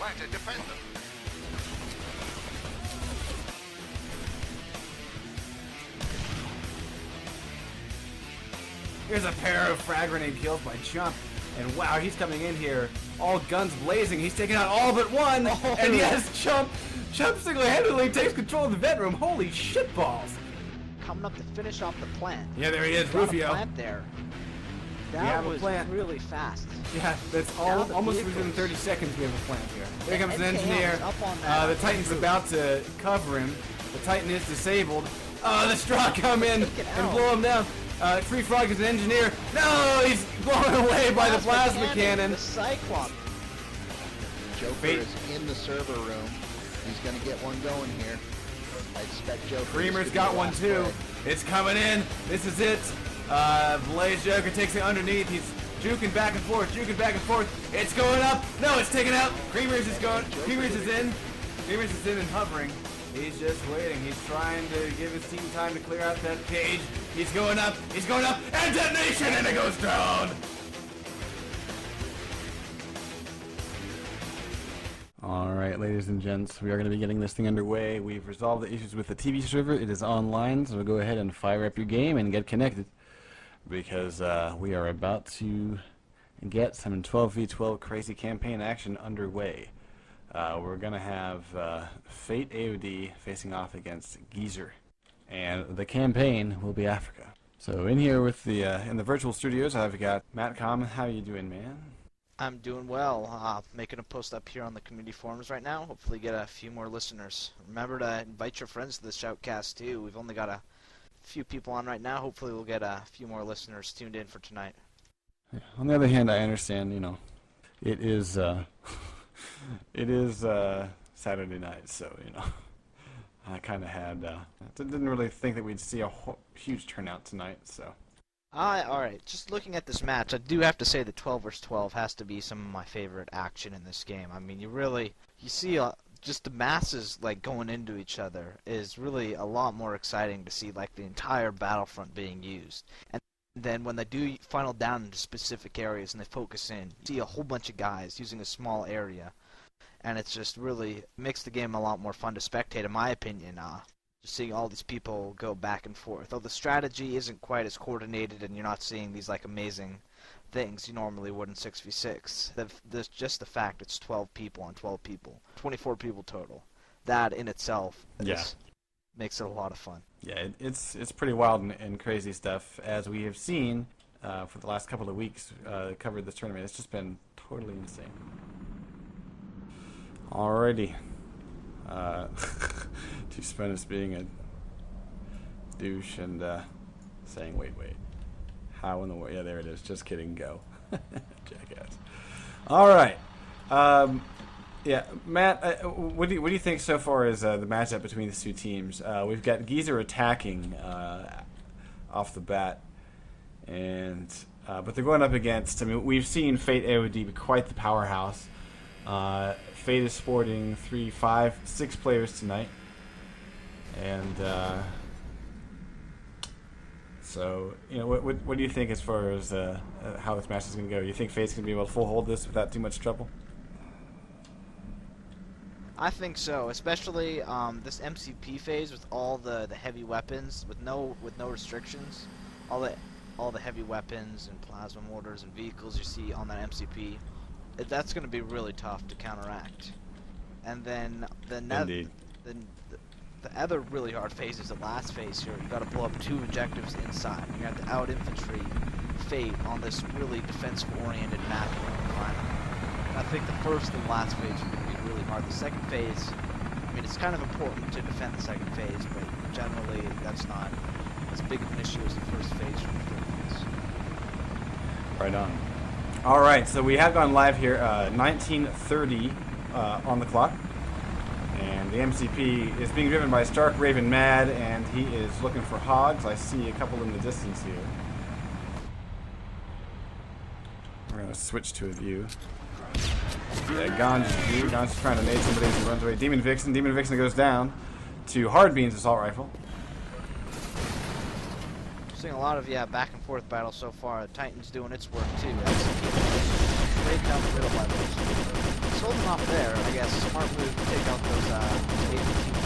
Try to defend them. Here's a pair of frag grenade kills by Chump. And wow, he's coming in here, all guns blazing. He's taking out all but one. Oh. And yes, Chump single-handedly takes control of the vet room. Holy shitballs. Coming up to finish off the plant. Yeah, there he is, Rufio. Plant there. That was really fast. Yeah, that's almost within 30 seconds we have a plant here. There comes an engineer. The Titan's about to cover him. The Titan is disabled. The straw come in and blow him down. Free Frog is an engineer. No, he's blown away by the plasma cannon. The Cyclops. Joker is in the server room. He's going to get one going here. I expect Joker. Creamer's got one too. It's coming in. This is it. Blaze Joker takes it underneath. He's juking back and forth, It's going up. No, it's taken out. Creamer's is going. Creamer's is in. Creamer's is in and hovering. He's just waiting. He's trying to give his team time to clear out that cage. He's going up, and detonation, and it goes down! Alright, ladies and gents, we are going to be getting this thing underway. We've resolved the issues with the TV server. It is online, so go ahead and fire up your game and get connected. Because we are about to get some 12v12 crazy campaign action underway. We're going to have f8aod facing off against Geezer. And the campaign will be Africa. So in here with the in the virtual studios, I've got Matt Com. How you doing, man? I'm doing well. Making a post up here on the community forums right now. Hopefully get a few more listeners. Remember to invite your friends to the shoutcast too. We've only got a few people on right now. Hopefully we'll get a few more listeners tuned in for tonight. Yeah. On the other hand, I understand. It is Saturday night, so I kind of had didn't really think that we'd see a huge turnout tonight, so. Alright, just looking at this match, I do have to say that 12 vs 12 has to be some of my favorite action in this game. I mean, you see just the masses going into each other is really a lot more exciting to see the entire battlefront being used. And then when they do final down into specific areas and they focus in, you see a whole bunch of guys using a small area. And it's just really makes the game a lot more fun to spectate, in my opinion. Just seeing all these people go back and forth. Though the strategy isn't quite as coordinated, and you're not seeing these amazing things you normally would in 6v6. There's just the fact it's 12 people on 12 people, 24 people total. That in itself makes it a lot of fun. Yeah, it's pretty wild and crazy stuff, as we have seen for the last couple of weeks covered this tournament. It's just been totally insane. Alrighty. T-Spinus being a douche and saying, wait. How in the world? Yeah, there it is. Just kidding, go. Jackass. Alright. Yeah, Matt, what do you think so far is the matchup between these two teams? We've got Geezer attacking off the bat, and but they're going up against, we've seen f8aod be quite the powerhouse. Fate is sporting 3, 5, 6 players tonight, and so what do you think as far as how this match is going to go? Do you think Fate's going to be able to full hold this without too much trouble? I think so, especially this MCP phase with all the heavy weapons with no restrictions, all the heavy weapons and plasma mortars and vehicles you see on that MCP. That's going to be really tough to counteract. And then the other really hard phase is the last phase here. You got to blow up 2 objectives inside. You have to out infantry Fate on this really defensive-oriented map. And I think the first and last phase are going to be really hard. The second phase, it's kind of important to defend the second phase, but generally that's not as big of an issue as the first phase or the third phase. Right on. Alright, so we have gone live here, 19:30 on the clock, and the MCP is being driven by Stark Raven Mad, and he is looking for hogs. I see a couple in the distance here. We're going to switch to a view. Yeah, Ganj's view. Ganj's trying to nade somebody as he runs away. Demon Vixen goes down to Hardbean's assault rifle. Seeing a lot of back and forth battles so far. The Titan's doing its work too. That's right down the middle by those holding off there. I guess smart move to take out those AVTs.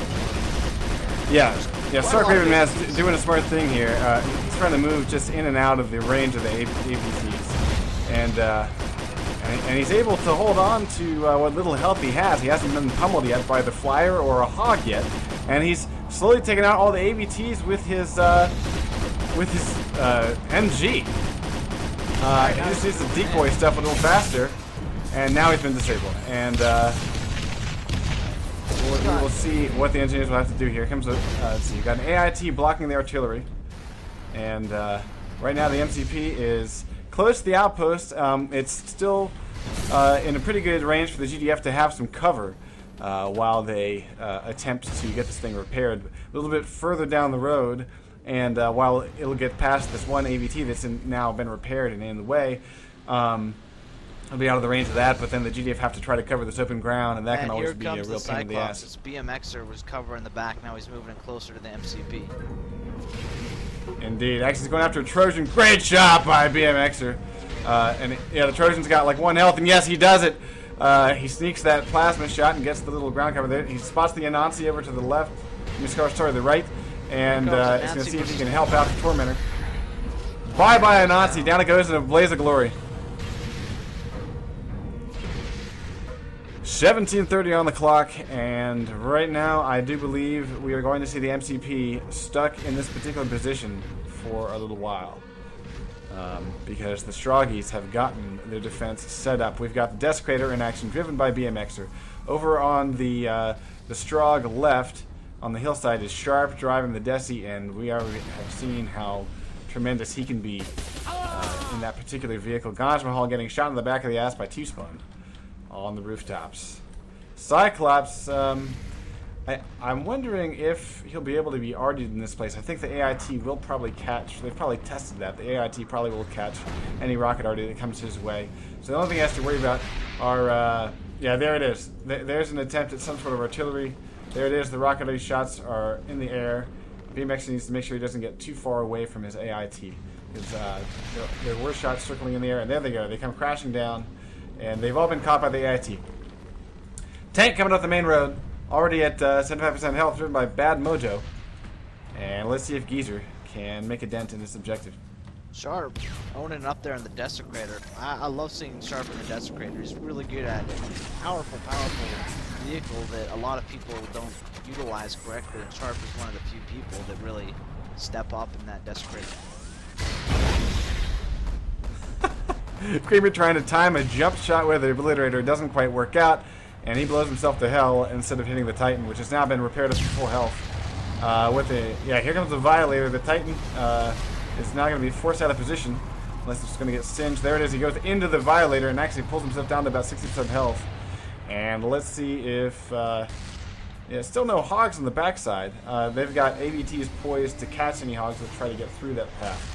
Yeah, Stark Raven Man's doing a smart thing here. He's trying to move just in and out of the range of the APCs, and he's able to hold on to what little health he has. He hasn't been pummeled yet by the flyer or a hog yet, and he's slowly taking out all the AVTs with his MG. He just needs to decoy stuff a little faster, and now he's been disabled. And we will see what the engineers will have to do here. Comes let's see, you've got an AIT blocking the artillery, and right now the MCP is close to the outpost. It's still in a pretty good range for the GDF to have some cover while they attempt to get this thing repaired. A little bit further down the road, and while it'll get past this one AVT that's now been repaired and in the way, it'll be out of the range of that, but then the GDF have to try to cover this open ground, and that can always be a real pain in the ass. This BMXer was covering the back, now he's moving closer to the MCP. Indeed. Actually, he's going after a Trojan. Great shot by BMXer. The Trojan's got like 1 health, and yes, he does it. He sneaks that plasma shot and gets the little ground cover there. He spots the Anansi over to the left, the right, and he's going to see if he can help out the Tormentor. Bye-bye, Anansi. Down it goes in a blaze of glory. 17:30 on the clock, and right now I do believe we are going to see the MCP stuck in this particular position for a little while, because the Stroggies have gotten their defense set up. We've got the Desecrator in action, driven by BMXer. Over on the Strog left, on the hillside, is Sharp driving the Desi, and we already have seen how tremendous he can be in that particular vehicle. Ganj Mahal getting shot in the back of the ass by T-Spawn on the rooftops. Cyclops, I'm wondering if he'll be able to be argued in this place. I think the AIT will probably catch, they've probably tested that, the AIT probably will catch any rocket arty that comes his way. So the only thing he has to worry about are, yeah, there it is. There's an attempt at some sort of artillery. There it is, the rocket arty shots are in the air. BMX needs to make sure he doesn't get too far away from his AIT. Because there were shots circling in the air, and there they go. They come crashing down, and they've all been caught by the AIT. Tank coming up the main road, already at 75% health, driven by Bad Mojo. And let's see if Geezer can make a dent in this objective. Sharp owning it up there in the Desecrator. I love seeing Sharp in the Desecrator. He's really good at it. Powerful vehicle that a lot of people don't utilize correctly. And Sharp is one of the few people that really step up in that Desecrator. Creeper trying to time a jump shot with the Obliterator. It doesn't quite work out, and he blows himself to hell instead of hitting the Titan, which has now been repaired up to full health. Here comes the Violator. The Titan is now going to be forced out of position, unless it's going to get singed. There it is. He goes into the Violator and actually pulls himself down to about 60% health. And let's see if... still no hogs on the backside. They've got AVTs poised to catch any hogs that try to get through that path.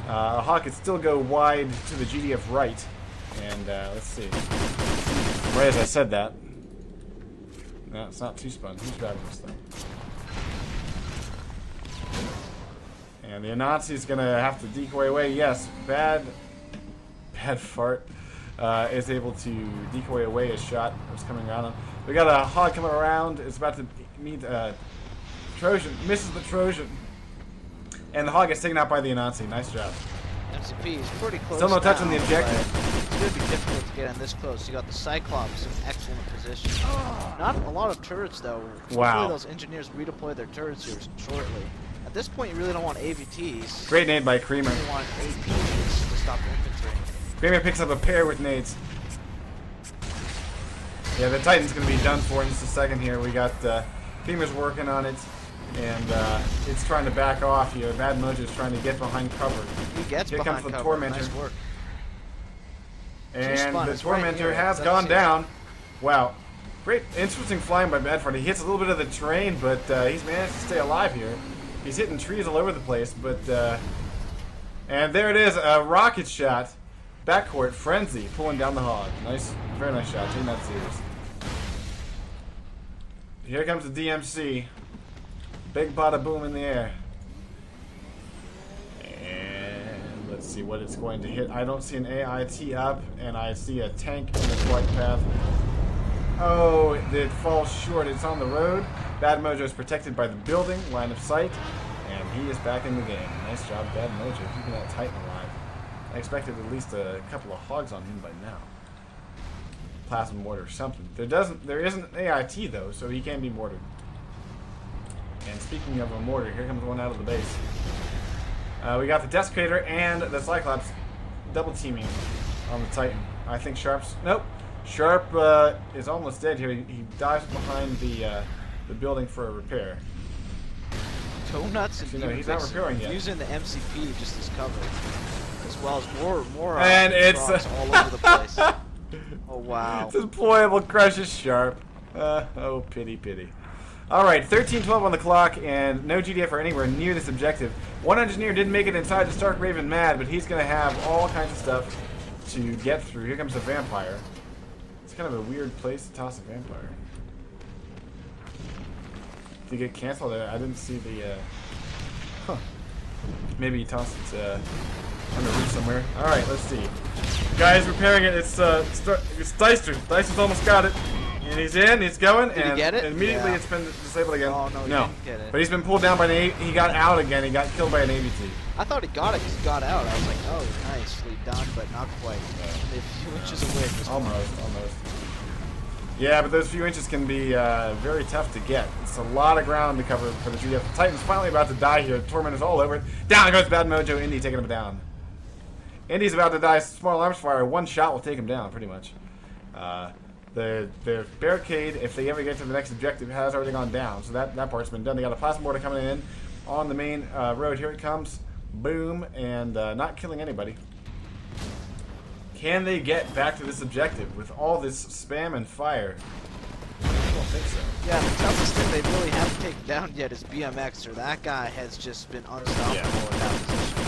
A hog could still go wide to the GDF right. And let's see. Right as I said that. No, it's not T-Spawn. Who's driving this thing? And the Anansi's going to have to decoy away. Yes, bad fart is able to decoy away a shot that's coming around him. We got a hog coming around. It's about to meet Trojan. Misses the Trojan. And the hog gets taken out by the Anansi. Nice job. MCP is pretty close. Still no touch on the objective. It's going to be difficult to get in this close. You got the Cyclops in excellent position. Not a lot of turrets though. Wow. Hopefully those engineers redeploy their turrets here shortly. At this point, you really don't want AVTs. Great nade by Creamer. You want APs to stop the infantry. Creamer picks up a pair with nades. Yeah, the Titan's going to be done for in just a second here. We got Creamer's working on it, and it's trying to back off here. Bad Mojo's trying to get behind cover. He gets here behind comes the cover. Tormentor. Nice work. And the Tormentor has gone down. Wow. Great, interesting flying by Badford. He hits a little bit of the terrain, but he's managed to stay alive here. He's hitting trees all over the place, but... and there it is, a rocket shot. Backcourt, Frenzy, pulling down the hog. Nice, very nice shot. Taking that serious. Here comes the DMC. Big bada boom in the air. And let's see what it's going to hit. I don't see an AIT up, and I see a tank in the flight path. Oh, it falls short. It's on the road. Bad Mojo is protected by the building, line of sight, and he is back in the game. Nice job, Bad Mojo, keeping that Titan alive. I expected at least a couple of hogs on him by now. Plasma mortar or something. There isn't an AIT though, so he can be mortared. And speaking of a mortar, here comes one out of the base. We got the Desecrator and the Cyclops double teaming on the Titan. I think Sharp's... Nope. Sharp is almost dead here. He dives behind the building for a repair. Donuts and he's not repairing yet. Using the MCP just as cover, as well as more and it's all over the place. Oh wow! Deployable crushes Sharp. Oh pity, pity. All right, 13:12 on the clock, and no GDF are anywhere near this objective. One engineer didn't make it inside the Stark Raven Mad, but he's going to have all kinds of stuff to get through. Here comes the Vampire. It's kind of a weird place to toss a Vampire. Did he get canceled? I didn't see the... Huh. Maybe he tossed it on the roof somewhere. Alright, let's see. Guy's repairing it. It's Deister. Deister's almost got it. And he's in, he's going, Did and he get it? immediately Yeah. it's been disabled again. Oh, no, he didn't get it. But he's been pulled down by an he got out again. He got killed by an ABT. I thought he got it because he got out. I was like, oh, nicely done, but not quite. A few inches away at this point. Almost. Yeah, but those few inches can be very tough to get. It's a lot of ground to cover for the GDF. The Titan's finally about to die here. Torment is all over it. Down goes Bad Mojo. Indy taking him down. Indy's about to die. Small arms fire. One shot will take him down, pretty much. The barricade, if they ever get to the next objective, has already gone down. So that part's been done. They got a plasma mortar coming in on the main road. Here it comes. Boom. And not killing anybody. Can they get back to this objective with all this spam and fire? I don't think so. Yeah, the toughest thing they really haven't taken down yet is BMX, or that guy has just been unstoppable in that position.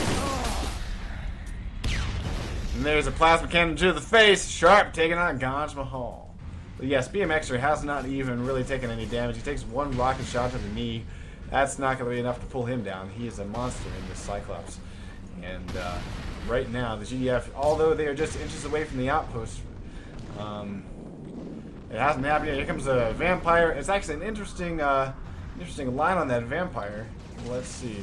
And there's a plasma cannon to the face. Sharp taking on Ganj Mahal. But yes, BMXer has not even really taken any damage. He takes one rocket shot to the knee. That's not going to be enough to pull him down. He is a monster in this Cyclops. And right now, the GDF, although they are just inches away from the outpost, it hasn't happened yet. Here comes a Vampire. It's actually an interesting line on that Vampire. Let's see.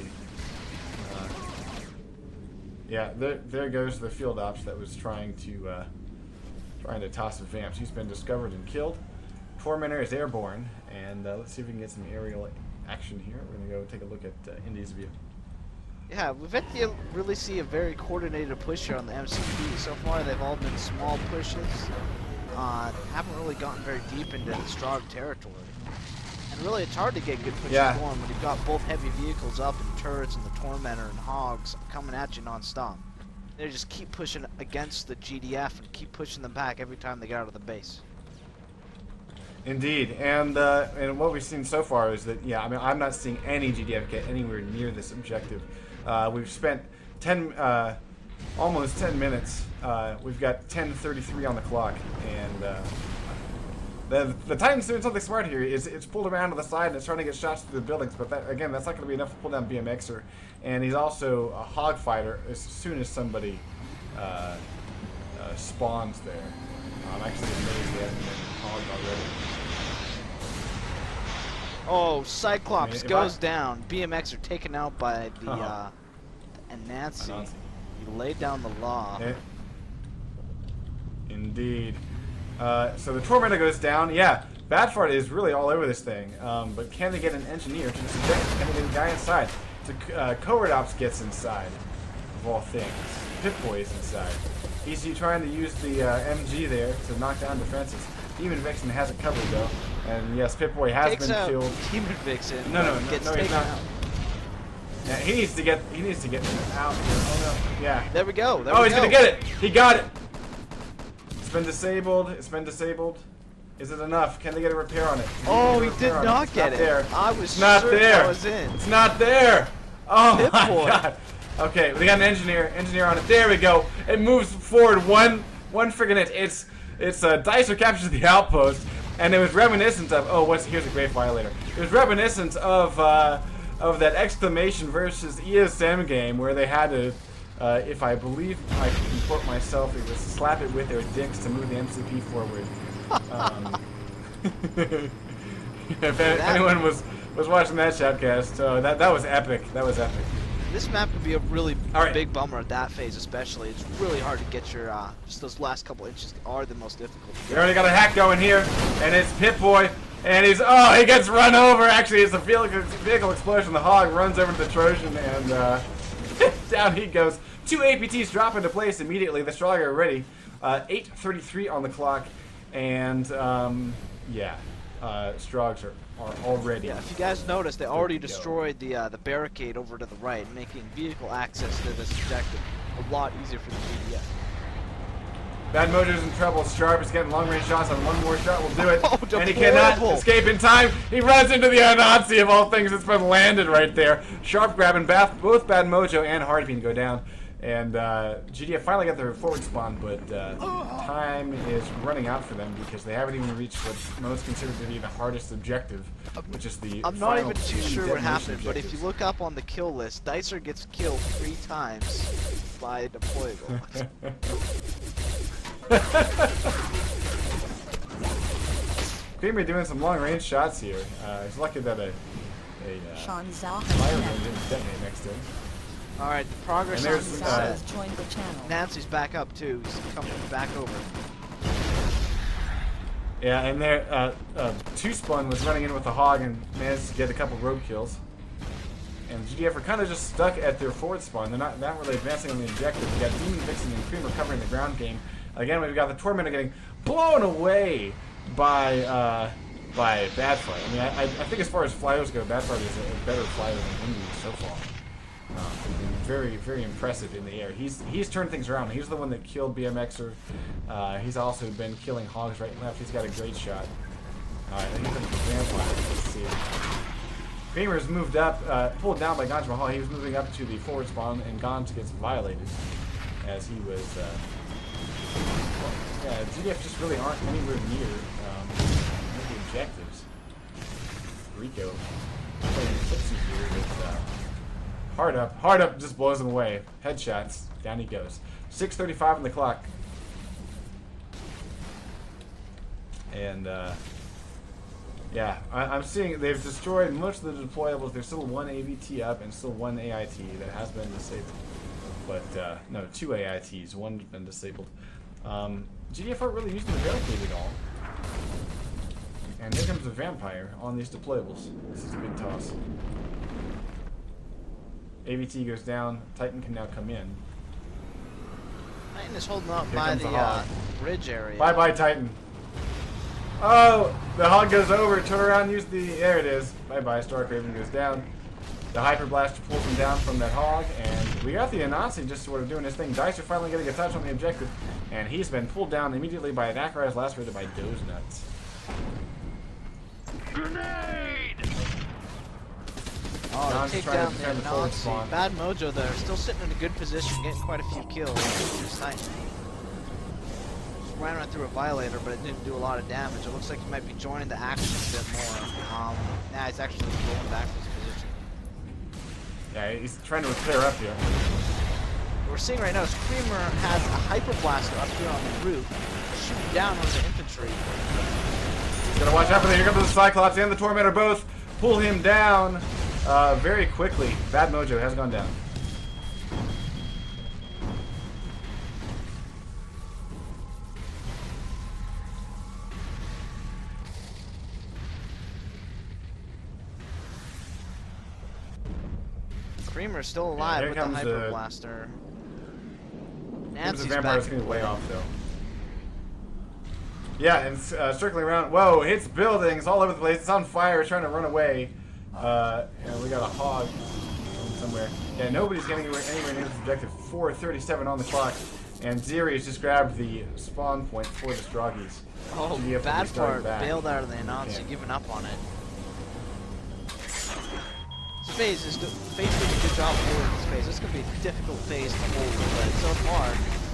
Yeah, there goes the field ops that was trying to toss the Vamps. He's been discovered and killed. Tormentor is airborne, and let's see if we can get some aerial action here. We're gonna go take a look at Indy's view. Yeah, we've yet to really see a very coordinated push here on the MCP. So far, they've all been small pushes. Haven't really gotten very deep into the strong territory. And really, it's hard to get good pushes going when you've got both heavy vehicles up and turrets and the Tormentor and Hogs coming at you non-stop. They just keep pushing against the GDF and keep pushing them back every time they get out of the base. Indeed, and what we've seen so far is that, yeah, I mean, I'm not seeing any GDF get anywhere near this objective. We've spent almost 10 minutes. We've got 10:33 on the clock, and the Titan's doing something smart here. It's pulled around to the side and it's trying to get shots through the buildings, but that's not going to be enough to pull down BMXer. And he's also a hog fighter as soon as somebody spawns there. I'm actually amazed they haven't been hogged already. Oh, Cyclops goes down. BMX are taken out by the Nancy. He laid down the law. Indeed. So the Tormentor goes down. Yeah, Badfart is really all over this thing. But can they get an engineer to this objective? Can they get a guy inside? So Covert Ops gets inside, of all things. Pip-Boy is inside. He's trying to use the MG there to knock down defenses. Demon Vixen has it covered though, and yes, Pip-Boy has been killed. Demon Vixen. No, gets he's taken not. out. Yeah, he needs to get out here. Oh no, yeah. There we go. He's gonna get it. He got it. It's been disabled. It's been disabled. Is it enough? Can they get a repair on it? Oh, he did not get it. There. I was not sure there. I was in. It's not there. Oh my Pip-Boy. god. Okay, we got an engineer on it. There we go. It moves forward one friggin' inch. It's Dicer captures the outpost, and it was reminiscent of here's a great violator. It was reminiscent of that exclamation versus ESM game where they had to, if I believe I can quote myself, it was slap it with their dicks to move the MCP forward. If anyone was watching that shoutcast, that was epic. That was epic. This map could be a really big bummer at that phase, especially. It's really hard to get your just those last couple inches are the most difficult. We already got a hack going here, and it's Pip-Boy, and he gets run over. Actually, it's a vehicle explosion. The Hog runs over to the Trojan, and down he goes. 2 APTs drop into place immediately. The Strog are ready. 8:33 on the clock, and Strogs are already. Yeah, if you guys noticed, they already destroyed the barricade over to the right, making vehicle access to this objective a lot easier for the GDF. Bad Mojo's in trouble. Sharp is getting long-range shots on one more shot. Will do it, Oh, and he cannot escape in time. He runs into the Nazi of all things. It's been landed right there. Sharp grabbing both Bad Mojo and Hardbean go down. And GDF finally got their forward spawn, but time is running out for them because they haven't even reached what's most considered to be the hardest objective, which is the I'm not even too sure what happened, but if you look up on the kill list, Dicer gets killed 3 times by deployable. Creamer doing some long-range shots here. He's lucky that a fire gun didn't detonate next to him. Alright, the progress on there's joined the channel. Nancy's back up too. He's coming back over. Yeah, and there, 2Spun was running in with the Hog and managed to get a couple road kills. And GDF are kind of just stuck at their forward spawn. They're not really advancing on the objective. We got Demon Vixen and Creamer covering the ground game. Again, we've got the Tormentor getting blown away by Badfight. I mean, I think as far as flyers go, Badfight is a better flyer than Indy so far. Very, very impressive in the air. He's turned things around. He's the one that killed BMXer. He's also been killing Hogs right and left. He's got a great shot. Alright, he's looking for Vampire. Let's see. Kramer's moved up, pulled down by Ganj Mahal. He was moving up to the forward spawn, and Ganj gets violated as he was. Well, yeah, GDF just really aren't anywhere near the objectives. Rico playing tipsy here with. Hard up, just blows him away. Headshots, down he goes. 6:35 on the clock. And, yeah, I'm seeing they've destroyed most of the deployables. There's still 1 AVT up and still 1 AIT that has been disabled. But, no, 2 AITs, 1's been disabled. GDF aren't really using the barricade at all. And here comes the Vampire on these deployables. This is a good toss. AVT goes down. Titan can now come in. Titan is holding up by the bridge area. Bye-bye, Titan. Oh, the Hog goes over. Turn around, use the... There it is. Bye-bye, Starcraven goes down. The Hyper Blaster pulls him down from that Hog, and we got the Anansi just sort of doing his thing. Dicer finally getting a touch on the objective, and he's been pulled down immediately by an Akaraz lacerated by Doze Nuts. Grenade! Oh, they take down the Nazi. Bad Mojo there, still sitting in a good position, getting quite a few kills. Just ran right through a Violator, but it didn't do a lot of damage. It looks like he might be joining the action a bit more. Nah, he's actually going back to his position. Yeah, he's trying to clear up here. What we're seeing right now is Creamer has a Hyper Blaster up here on the roof, shooting down on the infantry. He's gotta watch out for that. Here comes the Cyclops and the Tormentor both pull him down. Very quickly. Bad Mojo has gone down. Creamer's still alive with the Hyper Blaster. Nancy's the Vampire's getting way off though. Yeah, and circling around. Whoa, hits buildings all over the place. It's on fire, trying to run away. And we got a Hog somewhere. Yeah, nobody's getting anywhere near this objective. 4:37 on the clock, and Zeri's just grabbed the spawn point for the Stroggies. Oh, bad part. Bailed out of the Anansi, giving up on it. This phase is doing a good job holding this phase. This is going to be a difficult phase to hold, but so far,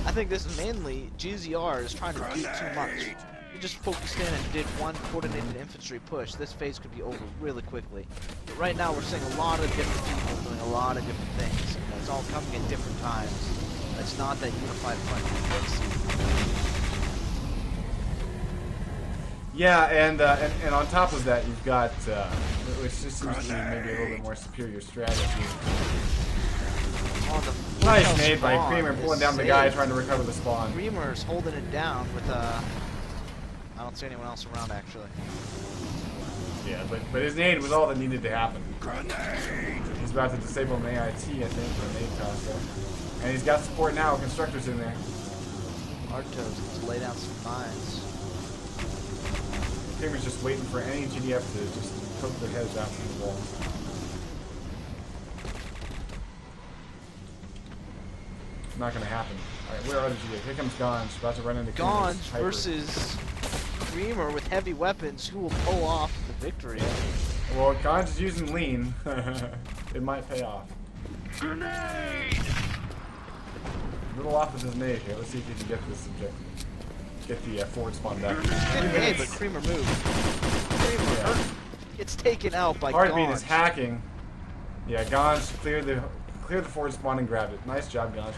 I think this is mainly GZR is trying to do too much. You just focused in and did one coordinated infantry push. This phase could be over really quickly. But right now we're seeing a lot of different people doing a lot of different things. And it's all coming at different times. It's not that unified front. Yeah, and on top of that, you've got, which just seems to be maybe a little bit more superior strategy. Nice nade by Creamer pulling down the guy trying to recover the spawn. Creamer's holding it down with I don't see anyone else around actually. Yeah, but his nade was all that needed to happen. He's about to disable an AIT, I think, for a nade toss though. And he's got support now. Constructors in there. Artos gets to lay down some mines. Creamer's just waiting for any GDF to just poke their heads out from the wall. Not going to happen. Alright, where are the GDF? Here comes Ganj, about to run into Ganj versus Creamer with heavy weapons. Who will pull off the victory? Well, Ganj is using lean. It might pay off. Grenade! A little off with his nade here. Let's see if he can get this objective. Get the forward spawn back. Good nade, but Creamer moved. Creamer gets taken out by Ganj. Heartbeat is hacking. Yeah, Ganj cleared the forward spawn and grabbed it. Nice job, Ganj.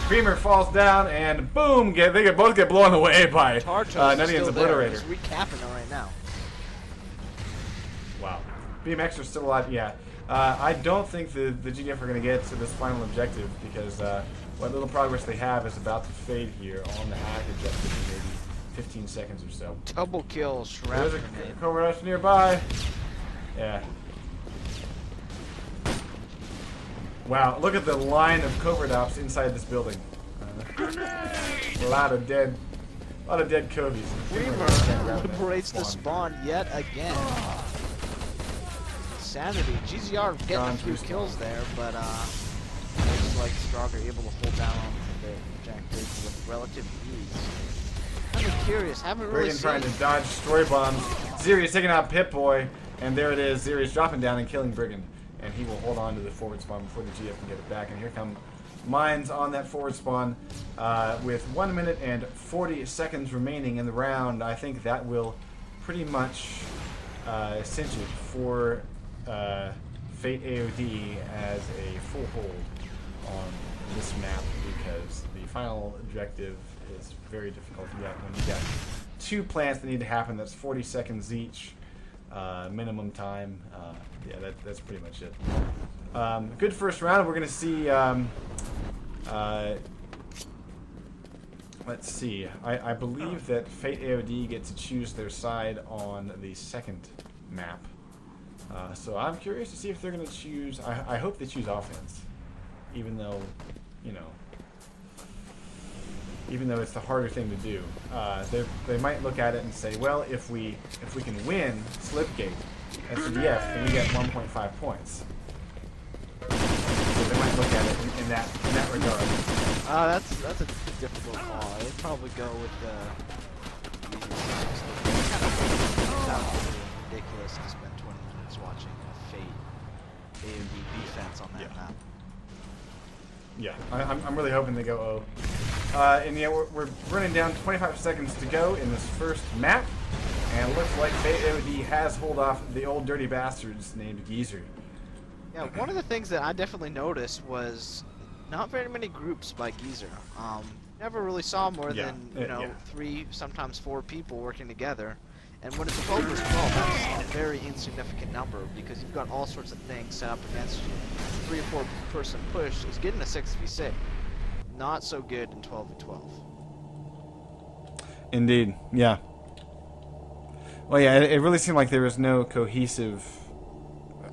Creamer falls down and boom! They both get blown away by Nuttian's Obliterator. He's recapping it right now. Wow. BMX are still alive. Yeah. I don't think the GDF are going to get to this final objective because what little progress they have is about to fade here on the hack objective in maybe 15 seconds or so. Double kill, There's a Cobra Rush nearby. Yeah. Wow, look at the line of covert ops inside this building. A lot of dead covies. Creamer liberates the spawn yet again. Sanity. GZR getting a few kills there, but looks like Stronger able to hold down on the objective with relative ease. I'm curious, haven't really seen... trying to dodge destroy bombs. Zeri's taking out Pip-Boy, and there it is. Zeri's dropping down and killing Brigand. And he will hold on to the forward spawn before the GF can get it back. And here come mines on that forward spawn with 1 minute and 40 seconds remaining in the round. I think that will pretty much cinch it for f8aod as a full hold on this map because the final objective is very difficult to get when you got 2 plants that need to happen. That's 40 seconds each. Minimum time. Yeah, that's pretty much it. Good first round. We're going to see... let's see. I believe that f8aod get to choose their side on the second map. So I'm curious to see if they're going to choose... I hope they choose offense. Even though, you know... Even though it's the harder thing to do. They might look at it and say, well, if we can win Slipgate SDF, then we get 1.5 points. So they might look at it in that regard. That's a difficult call. I'd probably go with the ridiculous to spend 20 minutes watching a f8aod defense on that map. Yeah, I'm really hoping they go O. And yeah, we're running down 25 seconds to go in this first map, and it looks like f8aod has hold off the old dirty bastards named Geezer. Yeah, one of the things that I definitely noticed was not very many groups by Geezer. Never really saw more than 3, sometimes 4 people working together. And when it's 12 versus 12, that's a very insignificant number because you've got all sorts of things set up against you. 3 or 4 person push is getting a 6v6. Not so good in 12v12. Indeed, yeah. Well, yeah, it really seemed like there was no cohesive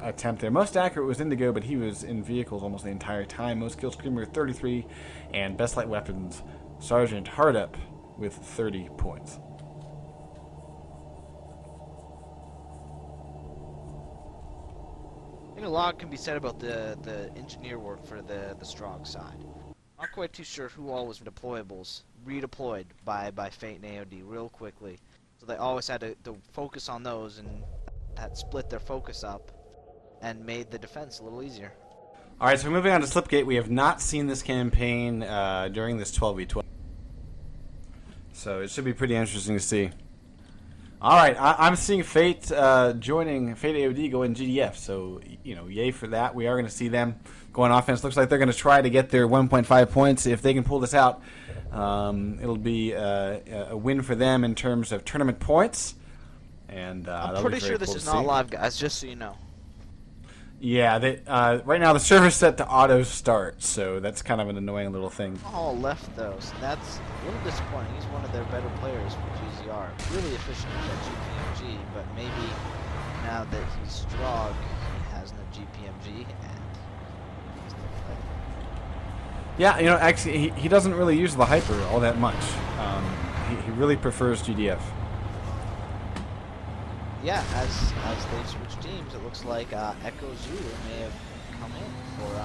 attempt there. Most accurate was Indigo, but he was in vehicles almost the entire time. Most kills, Creamer 33, and best light weapons, Sergeant Hardup with 30 points. I think a lot can be said about the engineer work for the Strong side. Not quite too sure who all was redeployed by f8aod real quickly. So they always had to focus on those, and that split their focus up and made the defense a little easier. Alright, so moving on to Slipgate. We have not seen this campaign during this 12v12. So it should be pretty interesting to see. All right, I'm seeing Fate joining f8aod going GDF, so yay for that. We are going to see them going offense. Looks like they're going to try to get their 1.5 points. If they can pull this out, it'll be a win for them in terms of tournament points. And I'm pretty sure this is not live, guys. Just so you know. Yeah, right now the server's set to auto start, so that's kind of an annoying little thing. Oh, left though, so that's a little disappointing. He's one of their better players for GZR. Really efficient with that GPMG, but maybe now that he's strong, he has no GPMG and he's the fight. Yeah, actually, he doesn't really use the hyper all that much. He really prefers GDF. Yeah, as they've switched teams, it looks like Echo Zulu may have come in for.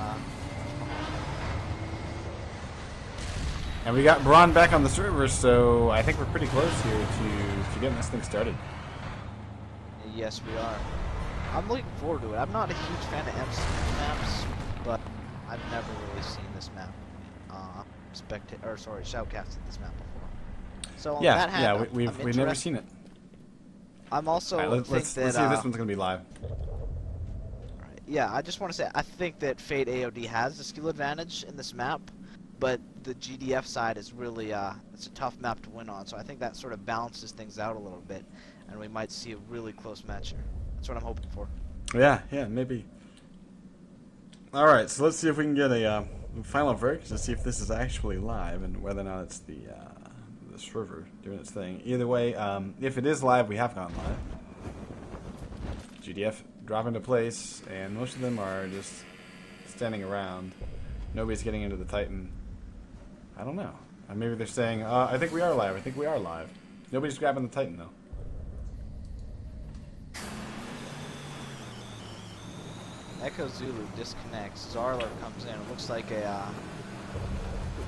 And we got Braun back on the server, so I think we're pretty close here to getting this thing started. Yes, we are. I'm looking forward to it. I'm not a huge fan of MC maps, but I've never really seen this map. Shoutcasted this map before. So on that hand, we've never seen it. I'm also let's see if this one's gonna be live. Right, yeah, I just want to say I think that f8aod has the skill advantage in this map, but the GDF side is really it's a tough map to win on. So I think that sort of balances things out a little bit, and we might see a really close match here. That's what I'm hoping for. Yeah, maybe. All right, so let's see if we can get a final verdict to see if this is actually live and whether or not it's the server doing its thing. Either way, if it is live, we have gone live. GDF drop into place, and most of them are just standing around. Nobody's getting into the Titan. I don't know. Maybe they're saying, I think we are live. I think we are live. Nobody's grabbing the Titan, though. Echo Zulu disconnects. Zarler comes in. It looks like a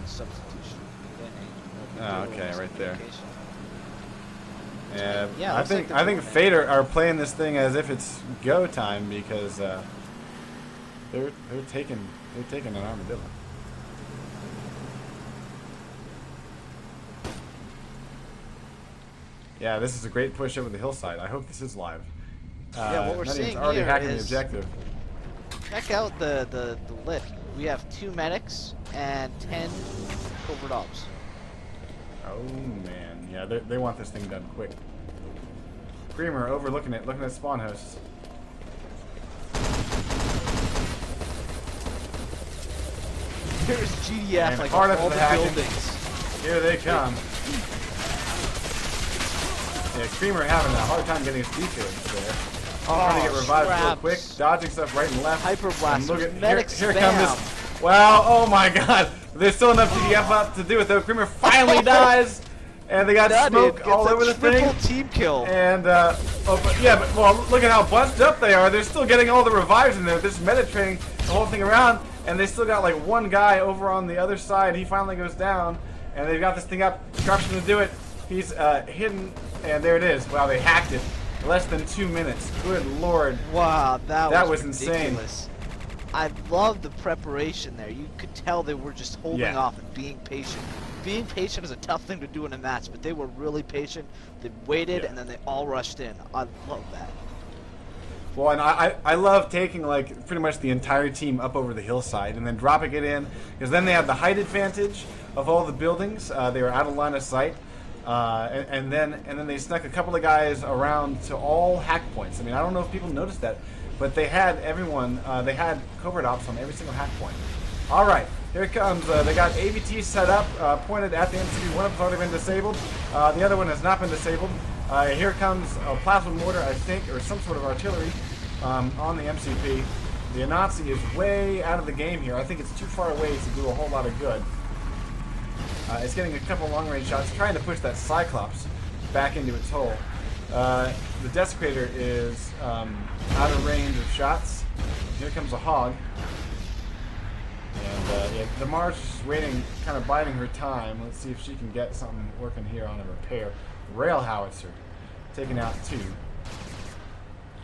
substitution. Oh, okay, right there. Yeah, I think f8 are playing this thing as if it's go time because they're taking an armadillo. Yeah, this is a great push over the hillside. I hope this is live. Yeah, what we're seeing already here hacking is the objective. Check out the lift. We have 2 medics and 10 covert ops. Oh man, yeah, they want this thing done quick. Creamer overlooking it, looking at spawn hosts. Here's GDF, like hard all the the buildings. Here they come. Yeah, Creamer having a hard time getting his details there. Trying to get revived real quick, dodging stuff right and left. Hyper blast. Look at here comes this. Wow! Oh my God! There's still enough GDF up to do it though. Creamer finally dies, and they got smoke all over the thing. Triple team kill. And well, look at how bunched up they are. They're still getting all the revives in there. They're just meta-training the whole thing around, and they still got like one guy over on the other side. He finally goes down, and they've got this thing up. Corruption to do it. He's hidden, and there it is. Wow, they hacked it. Less than 2 minutes. Good Lord. Wow, that was insane. I love the preparation there. You could tell they were just holding off and being patient. Being patient is a tough thing to do in a match, but they were really patient. They waited, and then they all rushed in. I love that. Well, and I love taking like pretty much the entire team up over the hillside and then dropping it in, because then they have the height advantage of all the buildings. They were out of line of sight. And then they snuck a couple of guys around to all hack points. I mean, I don't know if people noticed that, but they had everyone. They had covert ops on every single hack point. All right, here it comes. They got AVT set up, pointed at the MCP. One of them's already been disabled. The other one has not been disabled. Here comes a plasma mortar, I think, or some sort of artillery on the MCP. The Nazi is way out of the game here. I think it's too far away to do a whole lot of good. It's getting a couple long-range shots, trying to push that Cyclops back into its hole. The Desecrator is out of range of shots. Here comes a Hog. And the Mars is just waiting, kind of biding her time. Let's see if she can get something working here on a repair. Rail Howitzer, taking out 2.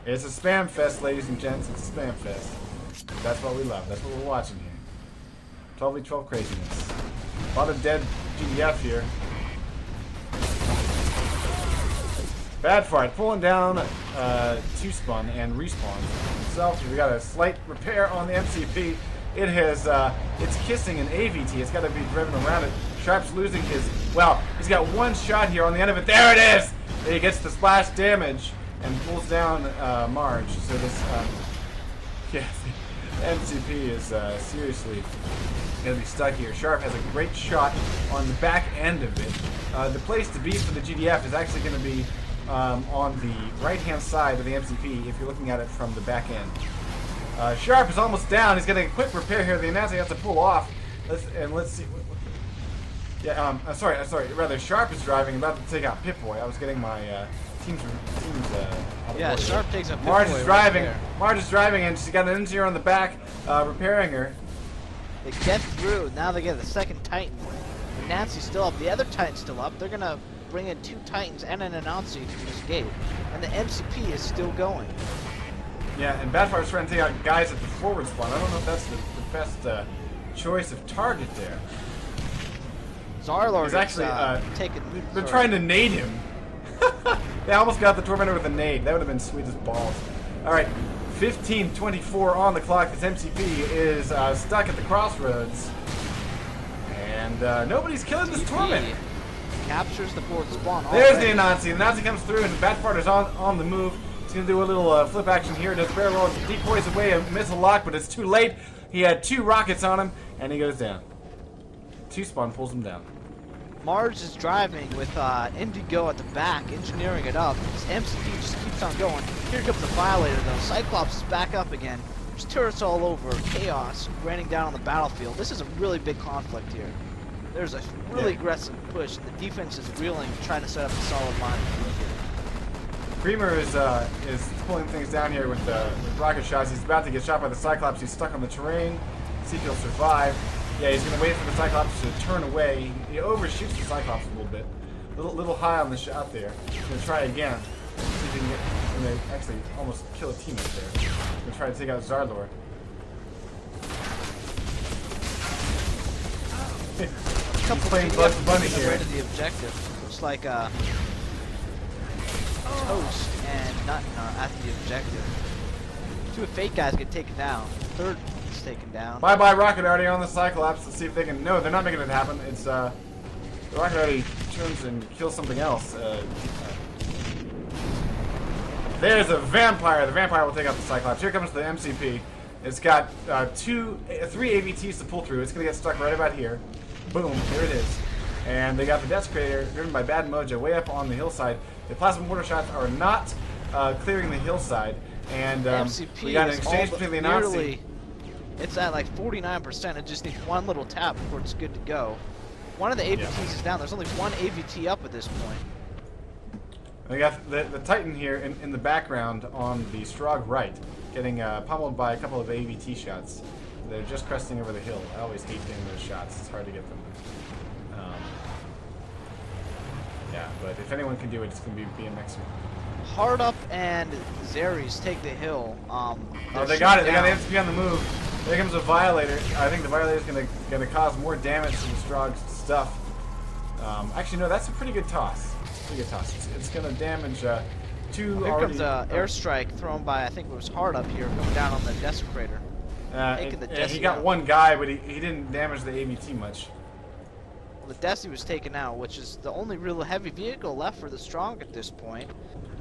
It's a spam fest, ladies and gents. It's a spam fest. That's what we love. That's what we're watching here. 12v12 craziness. A lot of dead GDF here. Bad Fart pulling down 2-spawn and respawns himself. We got a slight repair on the MCP. It has, it's kissing an AVT. It's got to be driven around it. Sharp's losing his, well, he's got one shot here on the end of it. There it is! He gets the splash damage and pulls down Marge. So this, yeah, the MCP is seriously going to be stuck here. Sharp has a great shot on the back end of it. The place to be for the GDF is actually going to be on the right-hand side of the MCP if you're looking at it from the back end. Sharp is almost down. He's getting a quick repair here. The announcer has to pull off. Let's see. Yeah, sorry. Rather, Sharp is driving, about to take out Pip-Boy. I was getting my team's yeah, Sharp takes up Pip-Boy. Marge is driving. Right, Marge is driving, and she's got an engineer on the back, repairing her. They get through. Now they get the second Titan. Nancy's still up. The other Titan's still up. They're gonna bring in 2 Titans and an announcer to this gate, and the MCP is still going. Yeah, and Badfire's trying to take out guys at the forward spawn. I don't know if that's the best choice of target there. Zarlord is actually they're trying to nade him. They almost got the Tormentor with a nade. That would have been sweet as balls. All right, 15:24 on the clock. This MCP is stuck at the crossroads, and nobody's killing this Tormentor. Captures the forward spawn. There's the Anansi. The Anansi comes through, and the Badfart is on the move. He's going to do a little flip action here. Does barrel roll, decoys away a missile lock, but it's too late. He had 2 rockets on him, and he goes down. 2-spawn pulls him down. Marge is driving with Indigo at the back, engineering it up. This MCP just keeps on going. Here comes the Violator, though. Cyclops is back up again. There's turrets all over. Chaos raining down on the battlefield. This is a really big conflict here. There's a really aggressive push. The defense is reeling, trying to set up a solid line. Creamer is pulling things down here with rocket shots. He's about to get shot by the Cyclops. He's stuck on the terrain. See if he'll survive. Yeah, he's going to wait for the Cyclops to turn away. He overshoots the Cyclops a little bit. Little high on the shot there. He's going to try again. See if he can get, and they actually almost kill a teammate there. He's going to try to take out Zarlord. He's playing Bugs Bunny here. Right to the objective. Looks like Toast and Nut are at the objective. 2 f8 guys get taken down. Third is taken down. Bye rocket already on the Cyclops. Let's see if they can. No, they're not making it happen. It's the rocket already turns and kills something else. There's a vampire. The vampire will take out the Cyclops. Here comes the MCP. It's got 3 AVTs to pull through. It's gonna get stuck right about here. Boom, here it is. And they got the Desecrator driven by Bad Mojo way up on the hillside. The plasma mortar shots are not clearing the hillside. And we got an exchange between the Nazi. It's at like 49%. It just needs one little tap before it's good to go. One of the AVTs is down. There's only 1 AVT up at this point. We got the Titan here in the background on the Strog right, getting pummeled by a couple of AVT shots. They're just cresting over the hill. I always hate getting those shots. It's hard to get them. Yeah, but if anyone can do it, it's going to be BMX. Hard Up and Zeres take the hill. Oh, they got it. They got the MCP on the move. There comes a Violator. I think the Violator is going to cause more damage to the Strog's stuff. Actually, no, that's a pretty good toss. Pretty good toss. It's going to damage 2 Here already. Comes an airstrike thrown by, I think it was Hard Up here, going down on the Desecrator. He got 1 guy, but he didn't damage the AVT much. Well, the Desi was taken out, which is the only real heavy vehicle left for the Strong at this point.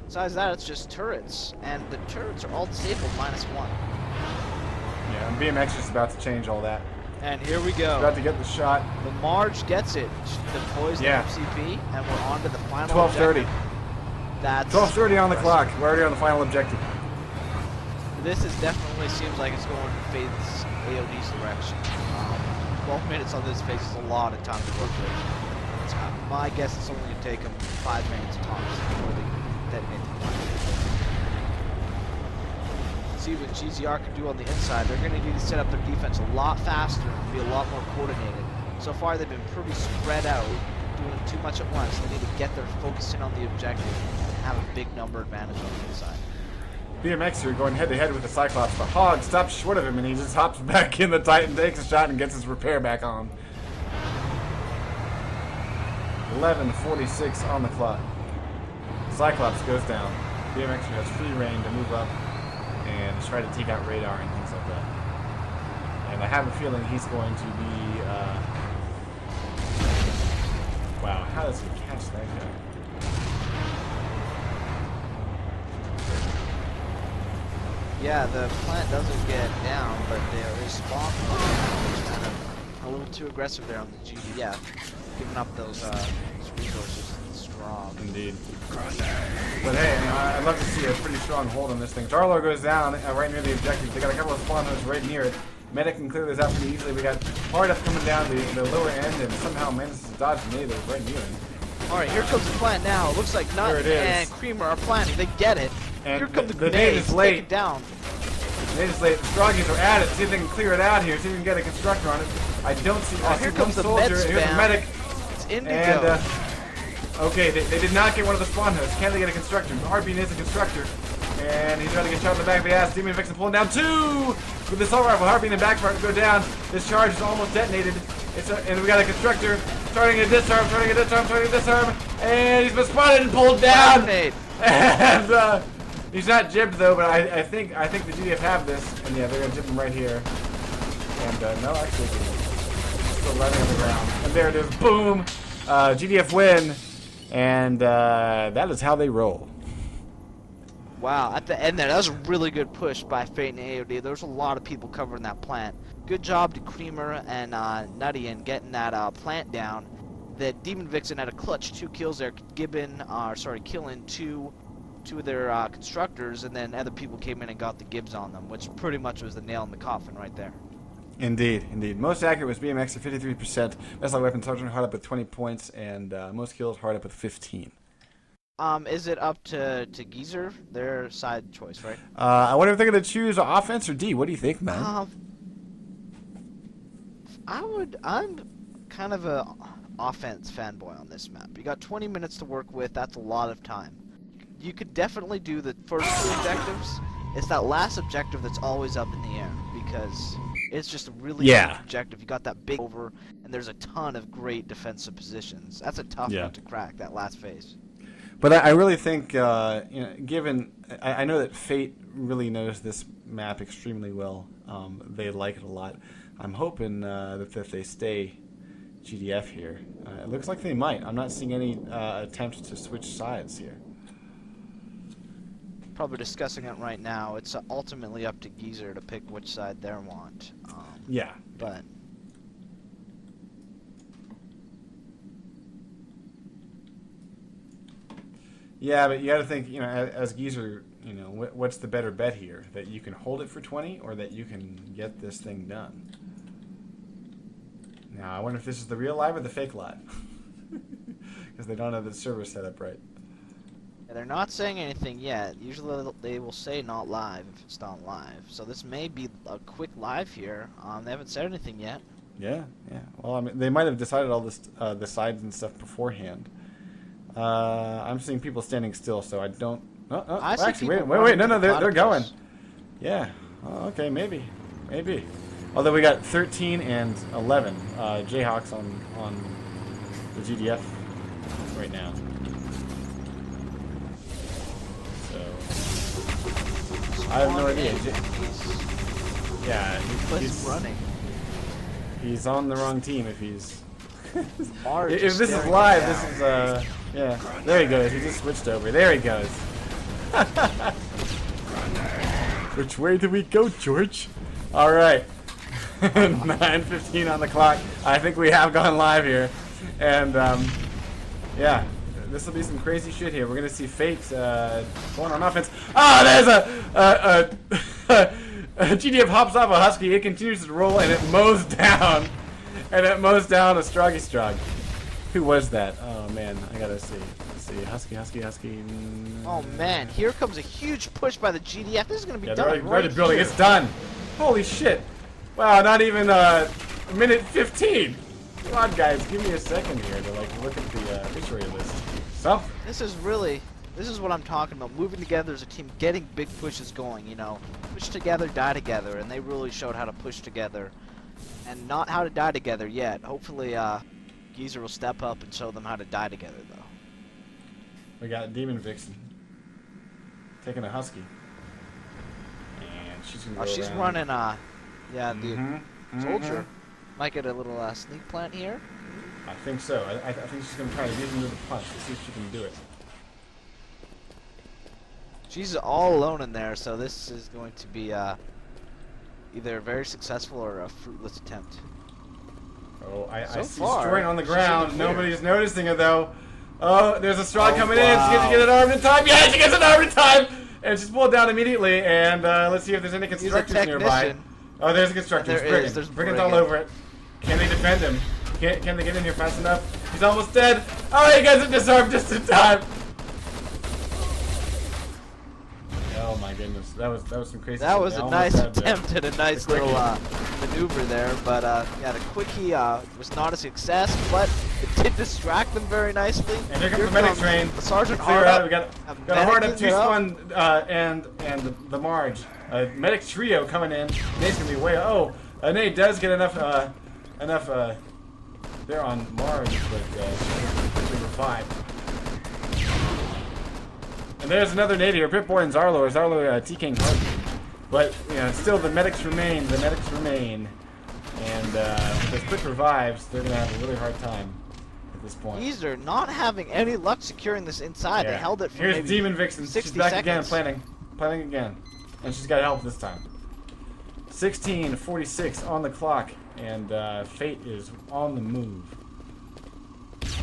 Besides that, it's just turrets, and the turrets are all disabled -1. Yeah, and BMX is about to change all that. And here we go. About to get the shot. The Marge gets it. She deploys the MCP, and we're on to the final 12:30. That's 12:30 on the clock. We're already on the final objective. This is definitely seems like it's going Faith's AOD's direction. 12 minutes on this phase is a lot of time to work with. My guess is only going to take them 5 minutes tops before they detonate the plan. See what GZR can do on the inside. They're going to need to set up their defense a lot faster and be a lot more coordinated. So far, they've been pretty spread out, doing too much at once. They need to get their focus in on the objective and have a big number advantage on the inside. BMXer going head-to-head with the Cyclops. The Hog stops short of him, and he just hops back in. The Titan takes a shot and gets his repair back on. 11:46 on the clock. Cyclops goes down. BMX has free reign to move up and try to take out radar and things like that. And I have a feeling he's going to be. Wow, how does he catch that guy? Yeah, the plant doesn't get down, but there is spawn. It's kind of a little too aggressive there on the GDF, giving up those resources strong. Indeed. But hey, I'd love to see a pretty strong hold on this thing. Jarlo goes down right near the objective. They got a couple of spawn nodes right near it. Medic can clear this out pretty easily. We got hard up coming down the lower end and somehow manages to dodge the natives right near him. Alright, here comes the plant now. It looks like Nut and Creamer are planting. They get it. And here come the nade grenades. is late. Take it down. The nade is late. The Stroggies are at it. See if they can clear it out here. See if we can get a constructor on it. I don't see. Oh, here comes the med spam. Here's the medic. It's Indigo. Okay, they did not get one of the spawn hosts. Can they get a constructor? Harbean is a constructor. And he's trying to get shot in the back of the ass. Demon Vixen pulling down 2 with the assault rifle. Harbean and back part go down. This charge is almost detonated. And we got a constructor starting a disarm, and he's been spotted and pulled down. And he's not jibbed though, but I think the GDF have this. And yeah, they're gonna jib him right here. And no, actually, still landing on the ground. And there it is. Boom. GDF win. And that is how they roll. Wow, at the end there, that was a really good push by f8aod. There was a lot of people covering that plant. Good job to Creamer and Nutty in getting that plant down. The Demon Vixen had a clutch 2 kills there, killing two of their constructors, and then other people came in and got the Gibbs on them, which pretty much was the nail in the coffin right there. Indeed, indeed. Most accurate was BMX at 53%. Best light weapon Sergeant hard up with 20 points, and most kills hard up with 15. Is it up to Geezer? Their side choice, right? I wonder if they're going to choose offense or D. What do you think, man? I'm kind of a offense fanboy on this map. You got 20 minutes to work with. That's a lot of time. You could definitely do the first 2 objectives. It's that last objective that's always up in the air because it's just a really good objective. You got that big over, and there's a ton of great defensive positions. That's a tough one to crack, that last phase. But I really think, given I know that Fate really knows this map extremely well. They like it a lot. I'm hoping that if they stay GDF here, it looks like they might. I'm not seeing any attempts to switch sides here. Probably discussing it right now. It's ultimately up to Geezer to pick which side they want. Yeah. But yeah, but you got to think, as Geezer, what's the better bet here? That you can hold it for 20 or that you can get this thing done? Now, I wonder if this is the real live or the fake live. Because they don't have the server set up right. Yeah, they're not saying anything yet. Usually they will say not live if it's not live. So this may be a quick live here. They haven't said anything yet. Yeah, yeah. Well, I mean, they might have decided all this, the sides and stuff beforehand. I'm seeing people standing still, so I don't. Actually, wait, no, they're going. Yeah. Oh, okay, maybe. Although we got 13 and 11 Jayhawks on the GDF right now. So I have no idea. He's running. He's on the wrong team if he's. If this is live, this is yeah. There he goes. He just switched over. There he goes. Which way do we go, George? All right. 9:15 on the clock. I think we have gone live here, and yeah, this will be some crazy shit here. We're gonna see Fate going on offense. There's a GDF hops off a Husky. It continues to roll, and it mows down. And it mows down a Stroggy Strog. Who was that? Oh man, I gotta see. Let's see. Husky. Oh man, here comes a huge push by the GDF. This is gonna be done. They're already building. It's done. Holy shit. Wow, not even minute 15. Come on, guys, give me a second here to look at the victory list. So this is what I'm talking about. Moving together as a team, getting big pushes going. Push together, die together, and they really showed how to push together. And not how to die together yet. Hopefully, Geezer will step up and show them how to die together, though. We got Demon Vixen taking a Husky. And she's going to go she's around. running, yeah, the soldier. Might get a little sneak plant here. I think so. I think she's going to try to get into the punch to see if she can do it. She's all alone in there, so this is going to be either very successful or a fruitless attempt. Oh, I So see far, Stroy on the she's in the ground. clear. Nobody's noticing it though. Oh, there's a straw coming in. Wow. She's going to get an arm in time. Yeah, she gets an arm in time. And she's pulled down immediately. And let's see if there's any constructors nearby. Oh, there's a constructor. There's Brigand's all over it. Can they defend him? Can they get in here fast enough? He's almost dead. Oh, he gets it disarmed just in time. Oh my goodness, that was some crazy. That shit. was They a almost nice had attempt at a nice little maneuver there, but yeah, the quickie was not a success, but it did distract them very nicely. And here comes the medic train. The Sergeant Clear out. We Hard got a hard up, two spun, and the Marge. Medic trio coming in. Nate's gonna be way. Oh, Nate does get enough there on Marge, but number 5. And there's another Nate here. Pip-Boy and Zarlo. Zarlo TKing hard. But, you know, still the medics remain. The medics remain. And with those quick revives, they're going to have a really hard time at this point. These are not having any luck securing this inside. Yeah. They held it for Here's maybe Demon Vixen. 60 She's back seconds. again, planning again. And she's got help this time. 16:46 on the clock. And Fate is on the move.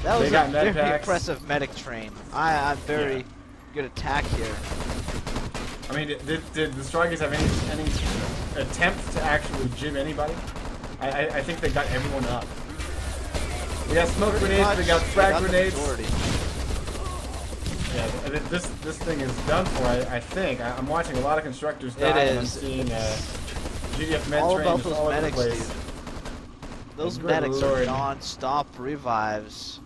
That was They got a med very packs. impressive medic train. I'm very good attack here. I mean, did the Straggies have any attempt to actually jib anybody? I think they got everyone up. We got smoke grenades, we got frag grenades. Yeah, this thing is done for, I think. I'm watching a lot of constructors die, and I'm seeing GDF med all trains about those all over the medics, place. dude. Those Good medics Lord. are non-stop revives.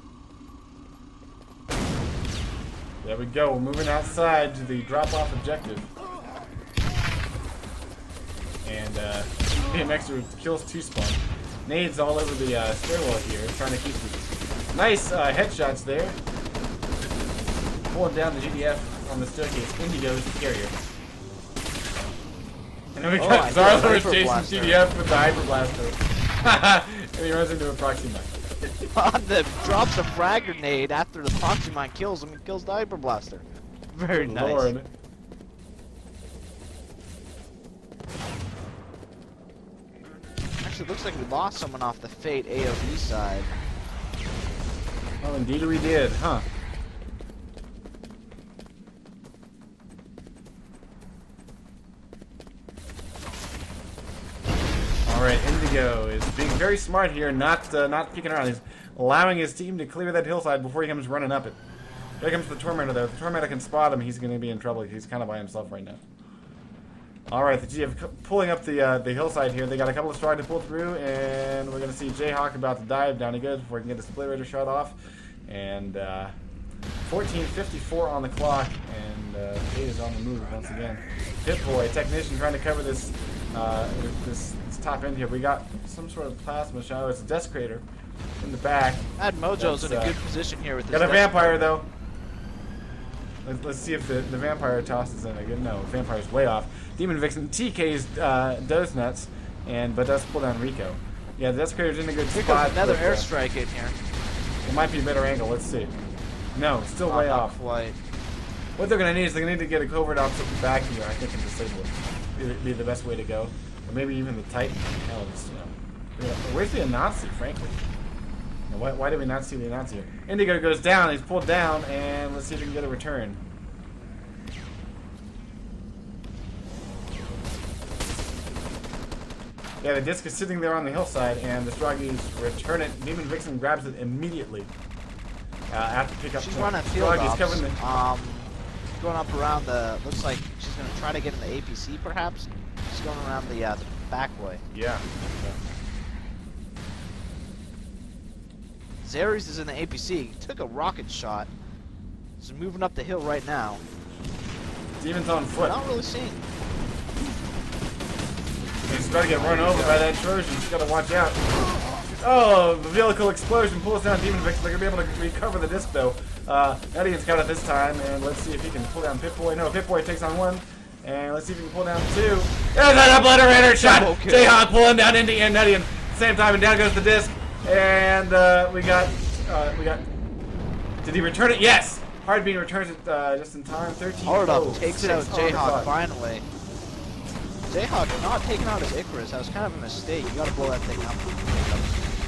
There we go. We're moving outside to the drop-off objective. And BMX kills 2 spawn. Nades all over the stairwell here, trying to keep these nice headshots there. Pulling down the GDF on the staircase. Indigo's the carrier. And then we got Zarlo chasing GDF with the Hyper Blaster. And he runs into a proxy mine. Drops a frag grenade after the proxy mine kills him and kills the Hyper Blaster. Very Good nice. Lord. Actually, looks like we lost someone off the f8aod side. Oh, indeed we did, huh? Alright, Indigo is being very smart here, not peeking around. He's allowing his team to clear that hillside before he comes running up it. Here comes the Tormentor, though. If the Tormentor can spot him, he's going to be in trouble. He's kind of by himself right now. Alright, the GF pulling up the hillside here. They got a couple of stride to pull through, and we're going to see Jayhawk about to dive. Down he goes before he can get the Split Raider shot off. And 14:54 on the clock, and Fate is on the move once again. Pip-Boy, technician, trying to cover this this top end here. We got some sort of plasma shower. It's a Desecrator in the back. Mad Mojo's in a good position here with this. Got a Vampire, though. Let's see if the Vampire tosses in again. No, Vampire's way off. Demon Vixen TK's Doze Nuts, but does pull down Rico. Yeah, the Desecrator's in a good spot. Another but, airstrike in here. It might be a better angle. Let's see. No, still way Not off. quite. What they're going to need is they're going to need to get a covert off the back here, I think, and disable it. It'd be the best way to go. Or maybe even the Titan. Hell, just, where's the Nazi, frankly? Why did we not see the Nazi here? Indigo goes down, he's pulled down, and let's see if we can get a return. Yeah, the disc is sitting there on the hillside, and the Stroggies return it. Demon Vixen grabs it immediately. After pick up. She's running field ops. Covering the going up around the. Looks like she's going to try to get in the APC, perhaps. She's going around the back way. Yeah. Zares is in the APC. He took a rocket shot. He's moving up the hill right now. Demon's on foot. Not really seeing. He's about to get run over by that Trojan. He's got to watch out. Oh, the vehicle explosion pulls down Demon Vix. They're going to be able to recover the disc, though. Edian's got it this time, and let's see if he can pull down Pip-Boy. No, Pip-Boy takes on one, and let's see if he can pull down two. There's an obliterator shot! Jayhawk pulling down Indy and Edian at the same time, and down goes the disc. And we got... Did he return it? Yes! Hardbeam returns it just in time. 13. Hard up takes out Jayhawk finally. Jayhawk not taking out his Icarus. That was kind of a mistake. You gotta blow that thing up.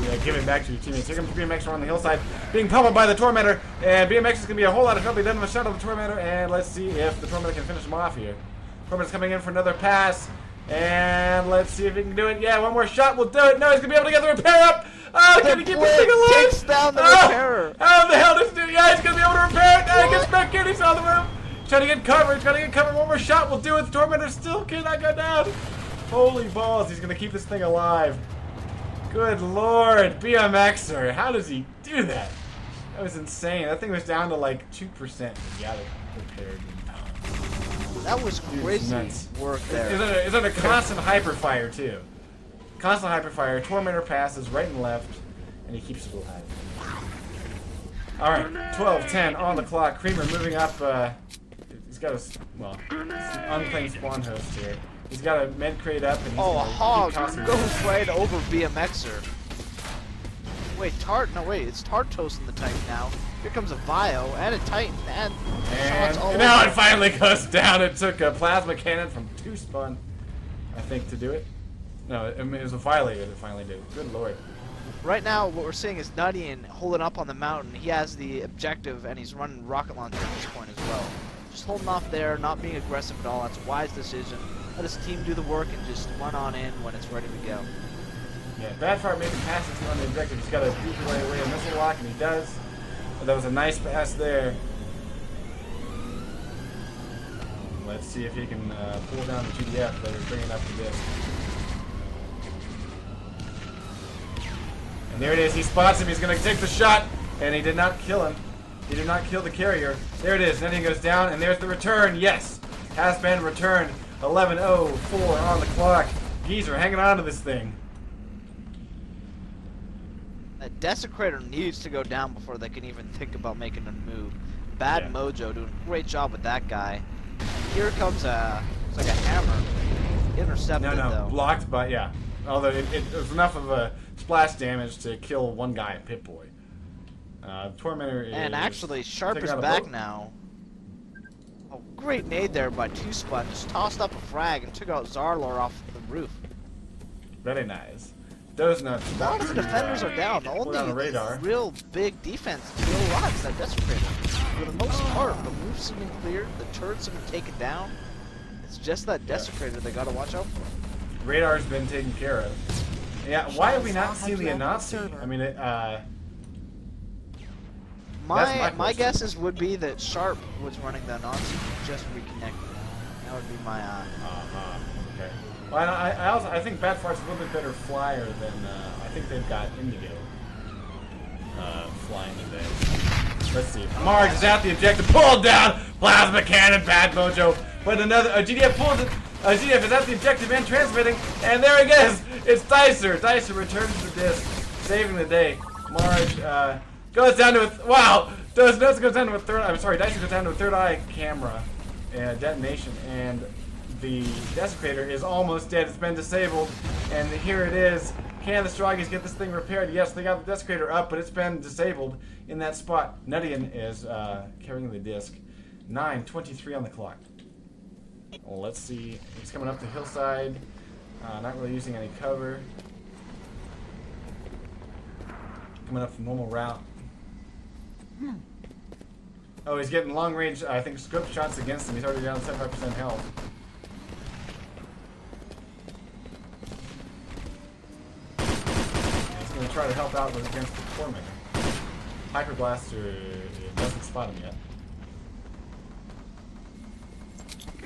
Yeah, give it back to your teammates. Here comes BMX on the hillside, being pummeled by the Tormentor, and BMX is gonna be a whole lot of trouble. He doesn't have a shot on the Tormentor, and let's see if the Tormentor can finish him off here. Tormentor's coming in for another pass, and let's see if he can do it. Yeah, one more shot will do it. No, he's gonna be able to get the repair up. Oh, can he keep this thing alive? Takes down the repairer. How the hell does he do? Yeah, he's gonna be able to repair it. Now he gets back in. He's on the roof. He's trying to get cover. He's trying to get cover. One more shot will do it. The Tormentor still cannot go down. Holy balls, he's gonna keep this thing alive. Good lord, BMXer, how does he do that? That was insane. That thing was down to like 2%. He got it repaired in time. That was crazy work there. It's under constant hyperfire too. Constant hyperfire, Tormentor passes right and left, and he keeps it alive. Alright, 12-10 on the clock. Creamer moving up. He's got a, well, unclaimed spawn host here. He's got a med crate up, and he's Hog goes right over BMXer. Wait, it's Tartos in the Titan now. Here comes a Vio and a Titan, and shots all now over. It finally goes down. It took a plasma cannon from 2 Spun, I think, to do it. No, it was a Violator that finally did it. Good lord. Right now, what we're seeing is Nuttian holding up on the mountain. He has the objective, and he's running rocket launcher at this point as well. Just holding off there, not being aggressive at all. That's a wise decision. Let his team do the work and just run on in when it's ready to go. Yeah, Badfire making passes on the objective. He's got to beat away a missile lock, and he does. But that was a nice pass there. Let's see if he can pull down the GDF that is bringing up the disc. And there it is. He spots him. He's going to take the shot, and he did not kill him. He did not kill the carrier. There it is. Then he goes down, and there's the return. Yes, has been returned. 11:04 on the clock. Geezer hanging on to this thing. That Desecrator needs to go down before they can even think about making a move. Bad Mojo doing a great job with that guy. And here comes it's like a hammer. Intercepted though. Blocked by, yeah. Although it was enough of a splash damage to kill one guy at Pip-Boy. Tormentor is... And actually, Sharp is back now. Oh, great nade there by 2 Spun. Just tossed up a frag and took out Zarlor off the roof. Very nice. Those nuts. A lot of the defenders are down. The only real big defense still rocks that Desecrator. For the most part, the roof's have been cleared, the turrets have been taken down. It's just that Desecrator they gotta watch out for. Radar's been taken care of. Yeah, why have we not seen the Anansi? I mean, my guesses would be that Sharp was running the Anansi just reconnected. That would be my okay. Well, I think Batfart's a little bit better flyer than I think they've got Indigo flying today. Let's see. Marge is at the objective, pulled down, plasma cannon, Bad Mojo. But another GDF pulls it. GDF is at the objective and transmitting, and there he is. It's Dicer. Dicer returns the disc, saving the day. Marge goes down to a goes down to a third. I'm sorry, Dicer goes down to a third eye camera detonation, and the Desecrator is almost dead. It's been disabled, and here it is. Can the Stroggies get this thing repaired? Yes, they got the Desecrator up, but it's been disabled in that spot. Nuttian is carrying the disc. 9:23 on the clock. Well, let's see. He's coming up the hillside. Not really using any cover. Coming up the normal route. Oh, he's getting long range, I think, scope shots against him. He's already down 75% health. He's going to try to help out against the Tormentor. Hyper Blaster doesn't spot him yet.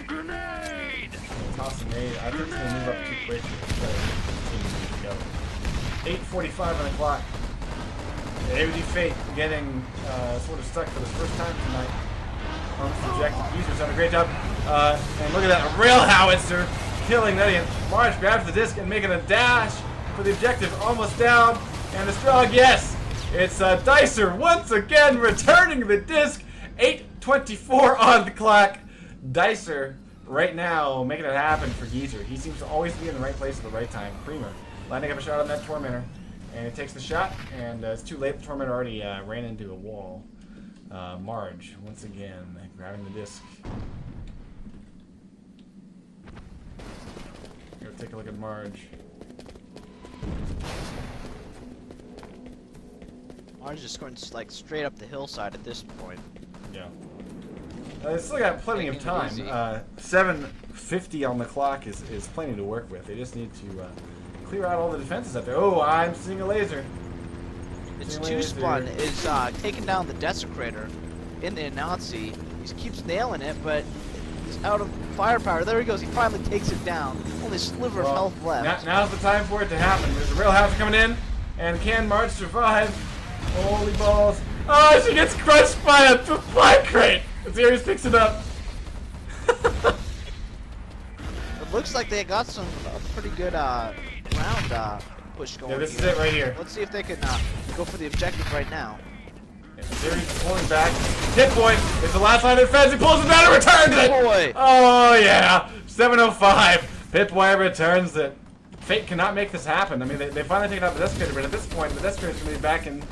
Grenade! Toss a nade. I think he's going to move up too quick. To go. 8:45 on the clock. AOD Fate getting sort of stuck for the first time tonight. On this objective. User's done a great job. And look at that. A rail howitzer killing Nuttian. Marge grabs the disc and making a dash for the objective. Almost down. And the Strog, yes! It's Dicer once again returning the disc. 8:24 on the clock. Dicer right now making it happen for Geezer. He seems to always be in the right place at the right time. Creamer lining up a shot on that Tormentor. And he takes the shot, and it's too late. The Tormentor already ran into a wall. Marge, once again, grabbing the disc. Go take a look at Marge. Marge is going like straight up the hillside at this point. Yeah. They still got plenty of time. 7:50 on the clock is plenty to work with. They just need to clear out all the defenses up there. Oh, I'm seeing a laser. It's Two-Spun is taking down the Desecrator in the Nazi. He keeps nailing it, but he's out of firepower. There he goes. He finally takes it down. Only a sliver of health left. Now's the time for it to happen. There's a real house coming in, and can Marge survive? Holy balls. Oh, she gets crushed by a supply crate! Series picks it up. It looks like they got some pretty good round push going. Yeah, this is it right here. Let's see if they can go for the objective right now. Series pulling back. Hit point! It's the last line of defense. He pulls it down and returns it! Boy. Oh, yeah! 7:05. Pitwire returns it. Fate cannot make this happen. I mean, they finally taken out the Desecrator, but at this point, the Desecrator is going to be back in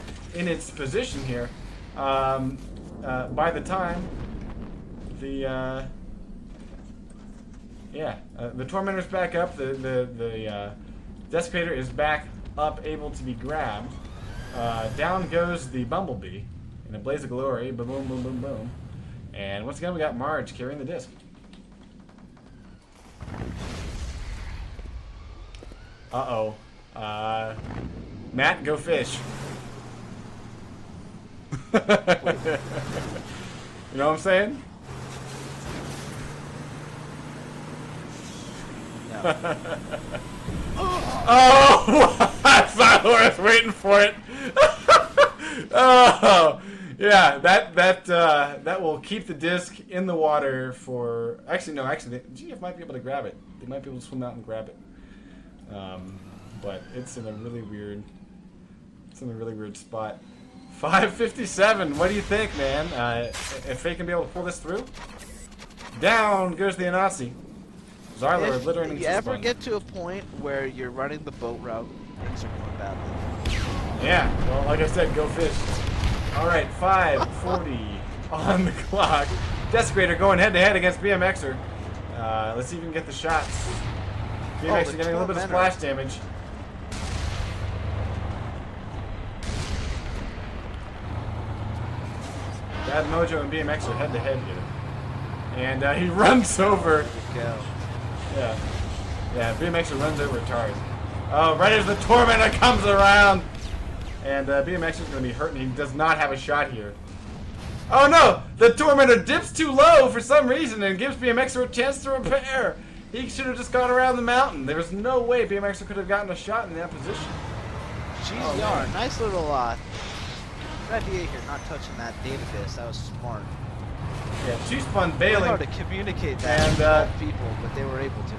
its position here. By the time the the Tormentor's back up, the Desecrator is back up, able to be grabbed. Down goes the Bumblebee in a blaze of glory. Boom, boom, boom, boom, boom. And once again, we got Marge carrying the disc. Uh-oh. Matt, go fish. You know what I'm saying? No. Oh, I thought I was waiting for it. Oh, yeah, that will keep the disc in the water for. Actually, no. Actually, GF might be able to grab it. They might be able to swim out and grab it. But it's in a really weird. It's in a really weird spot. 5:57. What do you think, man? If Fate can be able to pull this through, down goes the Nazi. Zarlord littering. If you ever get to a point where you're running the boat route, things are going badly. Yeah. Well, like I said, go fish. All right, 5:40 on the clock. Desecrator going head-to-head against BMXer. Let's see if we can get the shots. BMXer getting a little bit of splash damage. Bad Mojo and BMX are head-to-head here. And he runs over. Go. Yeah. Yeah, BMXer runs over Tars. Oh, right as the Tormentor comes around. And BMXer's going to be hurt, and he does not have a shot here. Oh no! The Tormentor dips too low for some reason and gives BMXer a chance to repair. He should have just gone around the mountain. There was no way BMXer could have gotten a shot in that position. GZR, nice little good idea here, not touching that database. That was smart. Yeah, Two-Spun bailing. Hard to communicate that and, to people, but they were able to.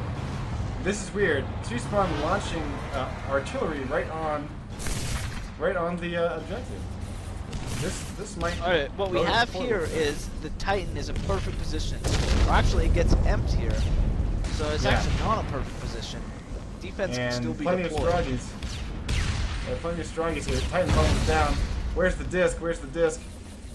This is weird. Two-Spun launching artillery right on the objective. This might. All right, what we have here is the Titan is in perfect position. Or actually, it gets empty here, so it's actually not a perfect position. Defense can still be plenty deployed. of Stroggies. Yeah, plenty of Stroggies here. Titan falls down. Where's the disc? Where's the disc?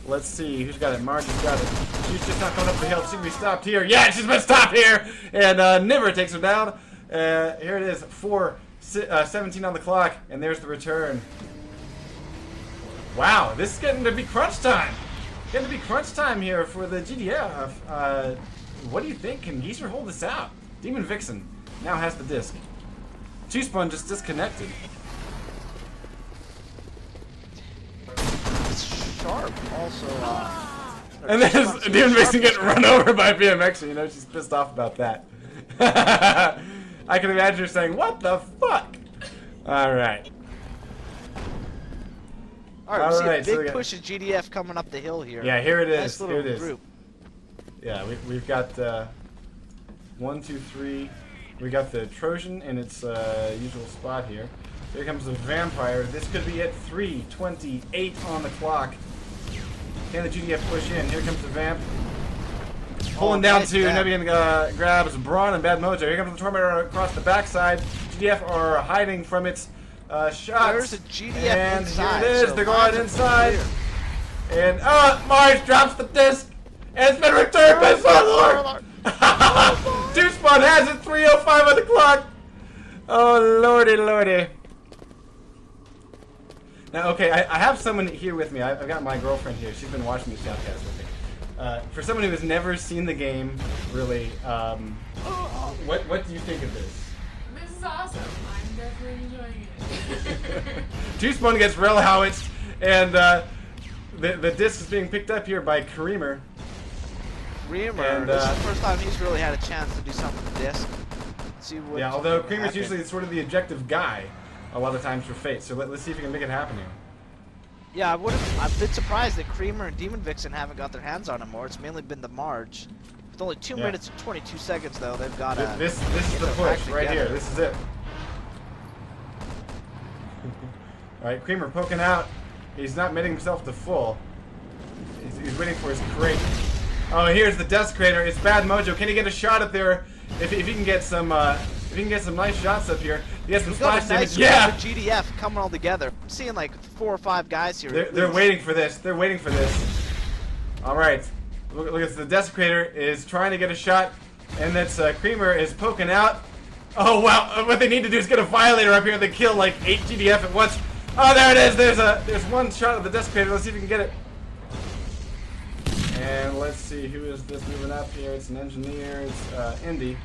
Let's see. Who's got it? Margie's got it. She's just not coming up the hill. She can be stopped here. Yeah, she's been stopped here. And Niver takes her down. Here it is. 4:17 on the clock. And there's the return. Wow, this is getting to be crunch time. Getting to be crunch time here for the GDF. What do you think? Can Geezer hold this out? Demon Vixen now has the disc. Two-Spun just disconnected. Sharp also. And then Demon Vixen getting run over by BMX. You know, she's pissed off about that. I can imagine her saying, "What the fuck?" All right. All right, we see a big push of GDF coming up the hill here. Yeah, here it is. Nice little here it is. group. Yeah, we've got 1, 2, 3. We got the Trojan in its usual spot here. Here comes the Vampire. This could be it. 3:28 on the clock. Can the GDF push in? Here comes the Vamp. Pulling down nice to grab. Nebbian grabs Braun and Bad Mojo. Here comes the Tormentor across the backside. GDF are hiding from its shots. There's a GDF and inside. here it is. So They're going mine's inside. clear. And Mars drops the disc. And it's been returned by Sarlord. Deuceman has it. 3:05 on the clock. Oh lordy, lordy. Now, okay, I have someone here with me. I've got my girlfriend here. She's been watching the shoutcast with me. For someone who has never seen the game, really, what do you think of this? This is awesome. I'm definitely enjoying it. Deuceman gets rail howitzed, and the disc is being picked up here by Creamer. Reamer, And, this is the first time he's really had a chance to do something with disc. See what Yeah, although Creamer's happen. usually sort of the objective guy a lot of times for Fate, so let's see if we can make it happen here. Yeah, I'm a bit surprised that Creamer and Demon Vixen haven't got their hands on him more. It's mainly been the Marge. With only 2 minutes and 22 seconds, though, they've got to. This is the push right here. This is it. All right, Creamer poking out. He's not making himself to full. He's waiting for his crate. Oh, here's the Desecrator. It's Bad Mojo. Can he get a shot up there? If he can get some, nice shots up here, he has some We've got splash a nice damage. Yeah. with GDF coming all together. I'm seeing like 4 or 5 guys here. They're waiting for this. They're waiting for this. All right. Look at the Desecrator is trying to get a shot, and that's Creamer is poking out. Oh wow! What they need to do is get a Violator up here, and they kill like 8 GDF at once. Oh, there it is. There's one shot of the Desecrator. Let's see if we can get it. And let's see, who is this moving up here? It's an engineer. It's Indy.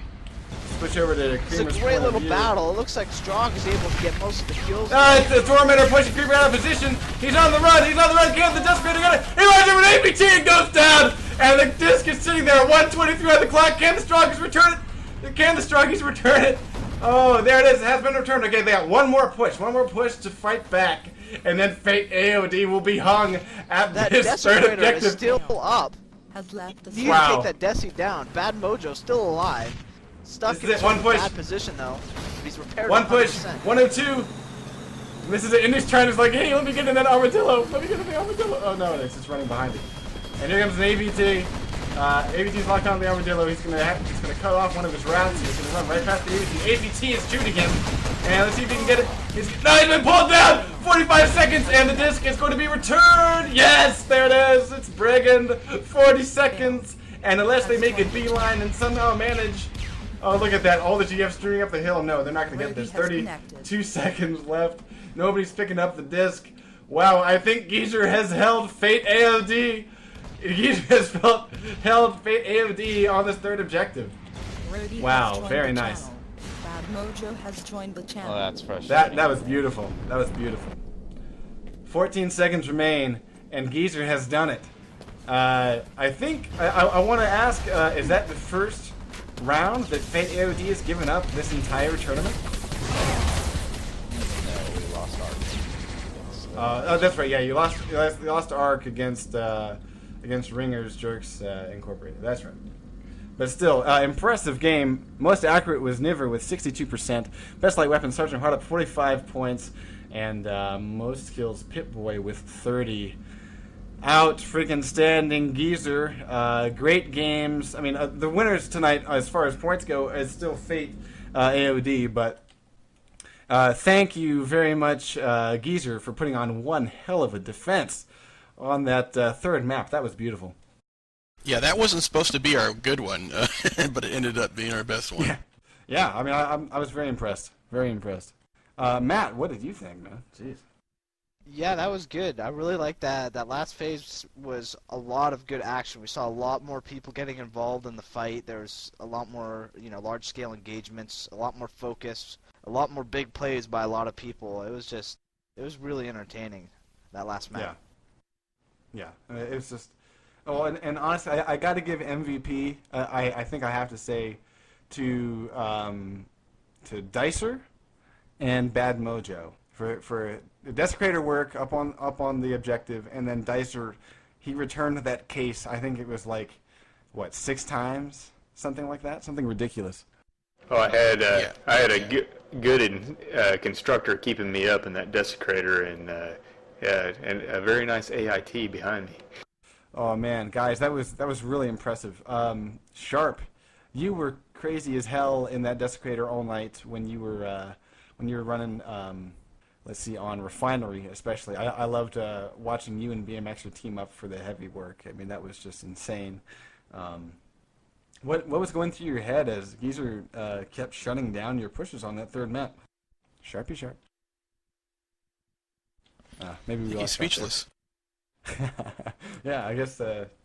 Switch over to It's a Creamer's great point of little view. battle. It looks like Strong is able to get most of the kills. It's the Tormentor pushing Creeper out of position. He's on the run. He's on the run. Get the Desecrator. Got it. He runs over an APT and goes down. And the disc is sitting there at 1:23 on the clock. Can the Strongest return it? Can the Strongest return it? Oh, there it is. It has been returned. Okay, they got one more push to fight back. And then f8aod will be hung at That this third Desecrator objective. is still up. Has left the You Wow. need to take that Desi down. Bad Mojo still alive. Stuck This in is it, sort one of push. bad position though. But he's repaired. One push, 100%. 102. This is it. Indy's trying to like, hey, let me get in that armadillo. Let me get in the armadillo. Oh no, it's just running behind it. And here comes an AVT. AVT's locked on the armadillo. He's gonna cut off one of his routes. He's gonna run right past the AVT. AVT is shooting him. And let's see if he can get it. He's been pulled down. 45 seconds, and the disc is going to be returned. Yes, there it is. It's Brigand. 40 seconds, and unless they make a beeline and somehow manage. Oh, look at that. All the GFs streaming up the hill. No, they're not going to get this. 32 seconds left. Nobody's picking up the disc. Wow, I think Geezer has held f8aod. Geezer has held f8aod on this third objective. Rody Wow, has joined very the nice. channel. Bad Mojo has joined the channel. Oh, that's frustrating. That was beautiful. That was beautiful. 14 seconds remain, and Geezer has done it. I think I want to ask: is that the first round that f8aod has given up this entire tournament? No, we lost our. Oh, that's right. Yeah, you lost Arc against Ringers Jerks Incorporated. That's right. But still, impressive game. Most accurate was Niver with 62%. Best light weapon, Sergeant Hard up 45 points. And most kills, Pip-Boy with 30. Out freaking standing Geezer. Great games. I mean, the winners tonight, as far as points go, is still f8aod. But thank you very much, Geezer, for putting on one hell of a defense on that third map. That was beautiful. Yeah, that wasn't supposed to be our good one, but it ended up being our best one. Yeah. I mean, I was very impressed. Very impressed. Matt, what did you think, man? Jeez. Yeah, that was good. I really liked that. That last phase was a lot of good action. We saw a lot more people getting involved in the fight. There was a lot more, large-scale engagements, a lot more focus, a lot more big plays by a lot of people. It was really entertaining, that last map. Yeah. It's just... Oh, and honestly, I got to give MVP. I think I have to say to Dicer and Bad Mojo for the Desecrator work up on the objective, and then Dicer, he returned that case. I think it was like what, 6 times, something like that, something ridiculous. Oh, I had good constructor keeping me up in that desecrator, and a very nice AIT behind me. Oh man, guys, that was really impressive. Sharp, you were crazy as hell in that desecrator all night when you were running. Let's see, on Refinery especially. I loved watching you and BMXer team up for the heavy work. I mean, that was just insane. What was going through your head as Geezer kept shutting down your pushes on that third map? Sharpie sharp. Maybe we He's speechless. Yeah, I guess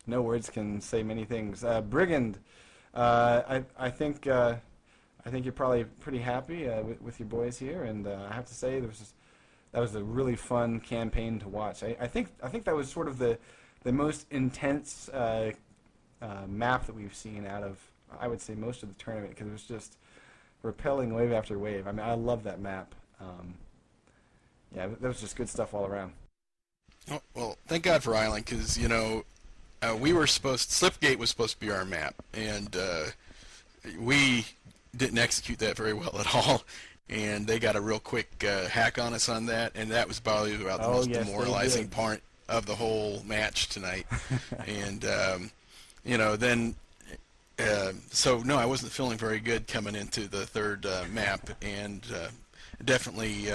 no words can say many things. Brigand, I think you're probably pretty happy with your boys here, and I have to say that was a really fun campaign to watch. I think that was sort of the most intense map that we've seen out of, I would say, most of the tournament, because it was just repelling wave after wave. I mean, I love that map. Yeah, that was just good stuff all around. Oh, well, thank God for Island, because, you know, Slipgate was supposed to be our map, and we didn't execute that very well at all, and they got a real quick hack on us on that, and that was probably about the most demoralizing part of the whole match tonight. And, you know, then, so, no, I wasn't feeling very good coming into the third map, and definitely...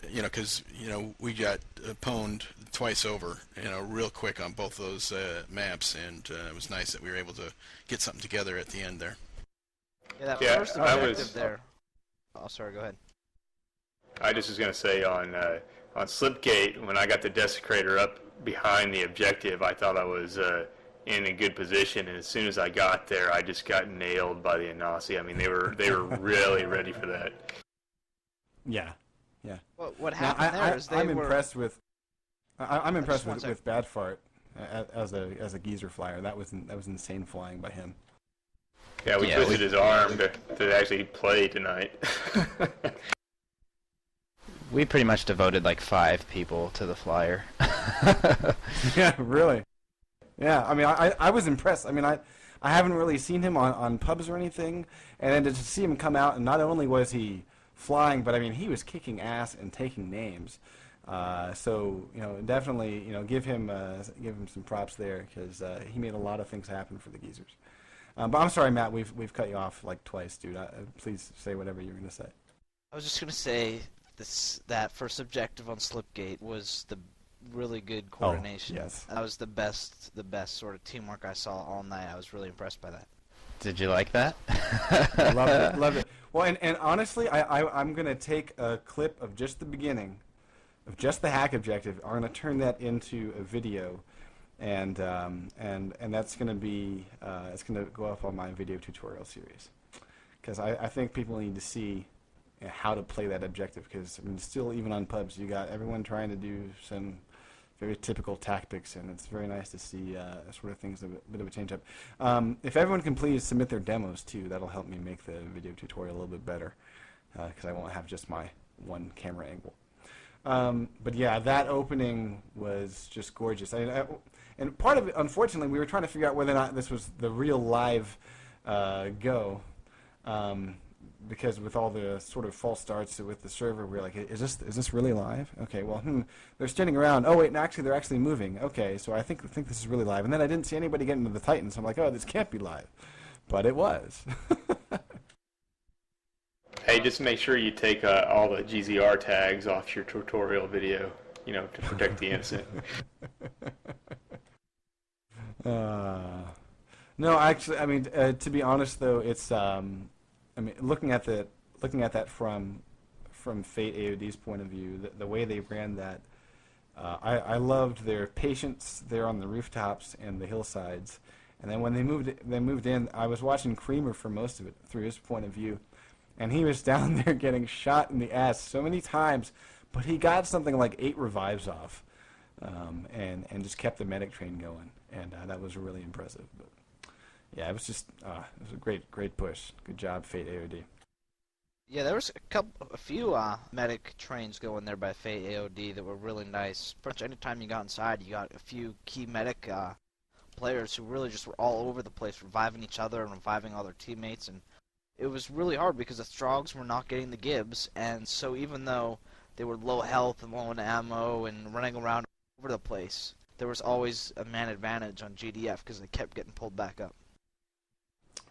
you know, because, you know, we got pwned twice over, you know, real quick on both those maps, and it was nice that we were able to get something together at the end there. Yeah, that first objective there. Oh, sorry, go ahead. I just was going to say on Slipgate, when I got the desecrator up behind the objective, I thought I was in a good position, and as soon as I got there, I just got nailed by the Anasi. I mean, they were really ready for that. Yeah. Yeah. Well, what happened there is I'm impressed with Bad Fart as a geezer flyer. That was insane flying by him. Yeah, we twisted his arm to actually play tonight. We pretty much devoted like 5 people to the flyer. Yeah, really. Yeah, I mean, I was impressed. I mean, I haven't really seen him on pubs or anything, and then to see him come out, and not only was he flying, but I mean, he was kicking ass and taking names. So, you know, definitely, you know, give him some props there, because he made a lot of things happen for the geezers. But I'm sorry, Matt, we've cut you off like twice, dude. Please say whatever you were gonna say. I was just gonna say that first objective on Slipgate was the really good coordination. Oh, yes. That was the best sort of teamwork I saw all night. I was really impressed by that. Did you like that? Loved it. Well, and honestly, I'm going to take a clip of just the beginning, of just the hack objective. I'm going to turn that into a video, and that's going to be it's going to go up on my video tutorial series, because I think people need to see how to play that objective, because I mean, still, even on pubs, you got everyone trying to do some very typical tactics, and it's very nice to see sort of things, a bit of a change up. If everyone can please submit their demos too, that'll help me make the video tutorial a little bit better, because I won't have just my one camera angle. But yeah, that opening was just gorgeous. And part of it, unfortunately, we were trying to figure out whether or not this was the real live go. Because with all the sort of false starts with the server, we were like, is this really live? Okay, well, they're standing around. Oh wait, no, actually they're actually moving. Okay, so I think this is really live. And then I didn't see anybody get into the Titan, so I'm like, oh, this can't be live, but it was. Hey, just make sure you take all the GZR tags off your tutorial video, you know, to protect the innocent. No, actually, I mean, to be honest though, it's I mean, looking at that from f8aod's point of view, the way they ran that, I loved their patience there on the rooftops and the hillsides. And then when they moved in, I was watching Creamer for most of it through his point of view, and he was down there getting shot in the ass so many times, but he got something like 8 revives off, and just kept the medic train going, and that was really impressive. But yeah, it was just it was a great push. Good job, f8aod. Yeah, there was a few medic trains going there by f8aod that were really nice. Pretty much anytime you got inside, you got a few key medic players who really just were all over the place, reviving each other and reviving all their teammates, and it was really hard because the Strogs were not getting the Gibbs, and so even though they were low health and low in ammo and running around over the place, there was always a man advantage on GDF because they kept getting pulled back up.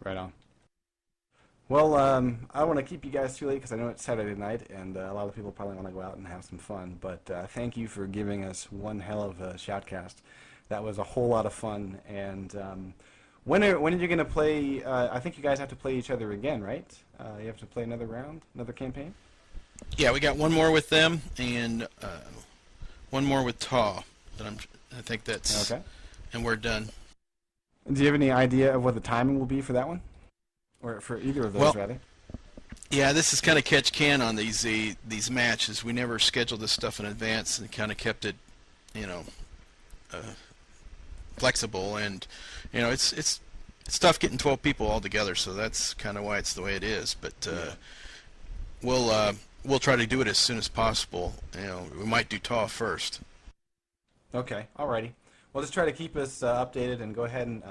Right on. Well, I don't want to keep you guys too late because I know it's Saturday night and a lot of people probably want to go out and have some fun. But thank you for giving us one hell of a shoutcast. That was a whole lot of fun. And when are you going to play? I think you guys have to play each other again, right? You have to play another round, another campaign? Yeah, we got one more with them and one more with TAW. I think that's okay. And we're done. Do you have any idea of what the timing will be for that one? Or for either of those, rather? Yeah, this is kind of catch-can on these matches. We never scheduled this stuff in advance and kind of kept it, you know, flexible. And, you know, it's tough getting 12 people all together, so that's kind of why it's the way it is. But we'll try to do it as soon as possible. You know, we might do TAW first. Okay, alrighty. Well, just try to keep us updated and go ahead and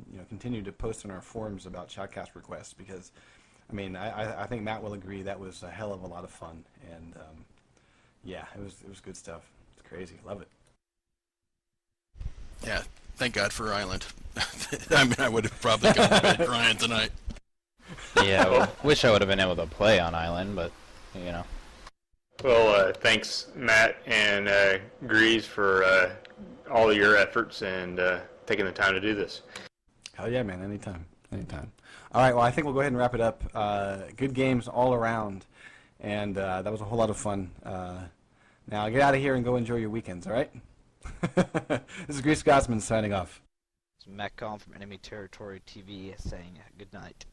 you know, continue to post on our forums about shoutcast requests because, I mean, I think Matt will agree that was a hell of a lot of fun and yeah, it was good stuff. It's crazy, love it. Yeah, thank God for Island. I mean, I would have probably gone to bed crying tonight. Yeah, well, wish I would have been able to play on Island, but you know. Well, thanks Matt and Grease for all of your efforts and taking the time to do this. Hell yeah, man, anytime. All right, well, I think we'll go ahead and wrap it up. Good games all around, and that was a whole lot of fun. Now, get out of here and go enjoy your weekends, all right? This is GreasedScotsman signing off. It's MacLeod from Enemy Territory TV saying good night.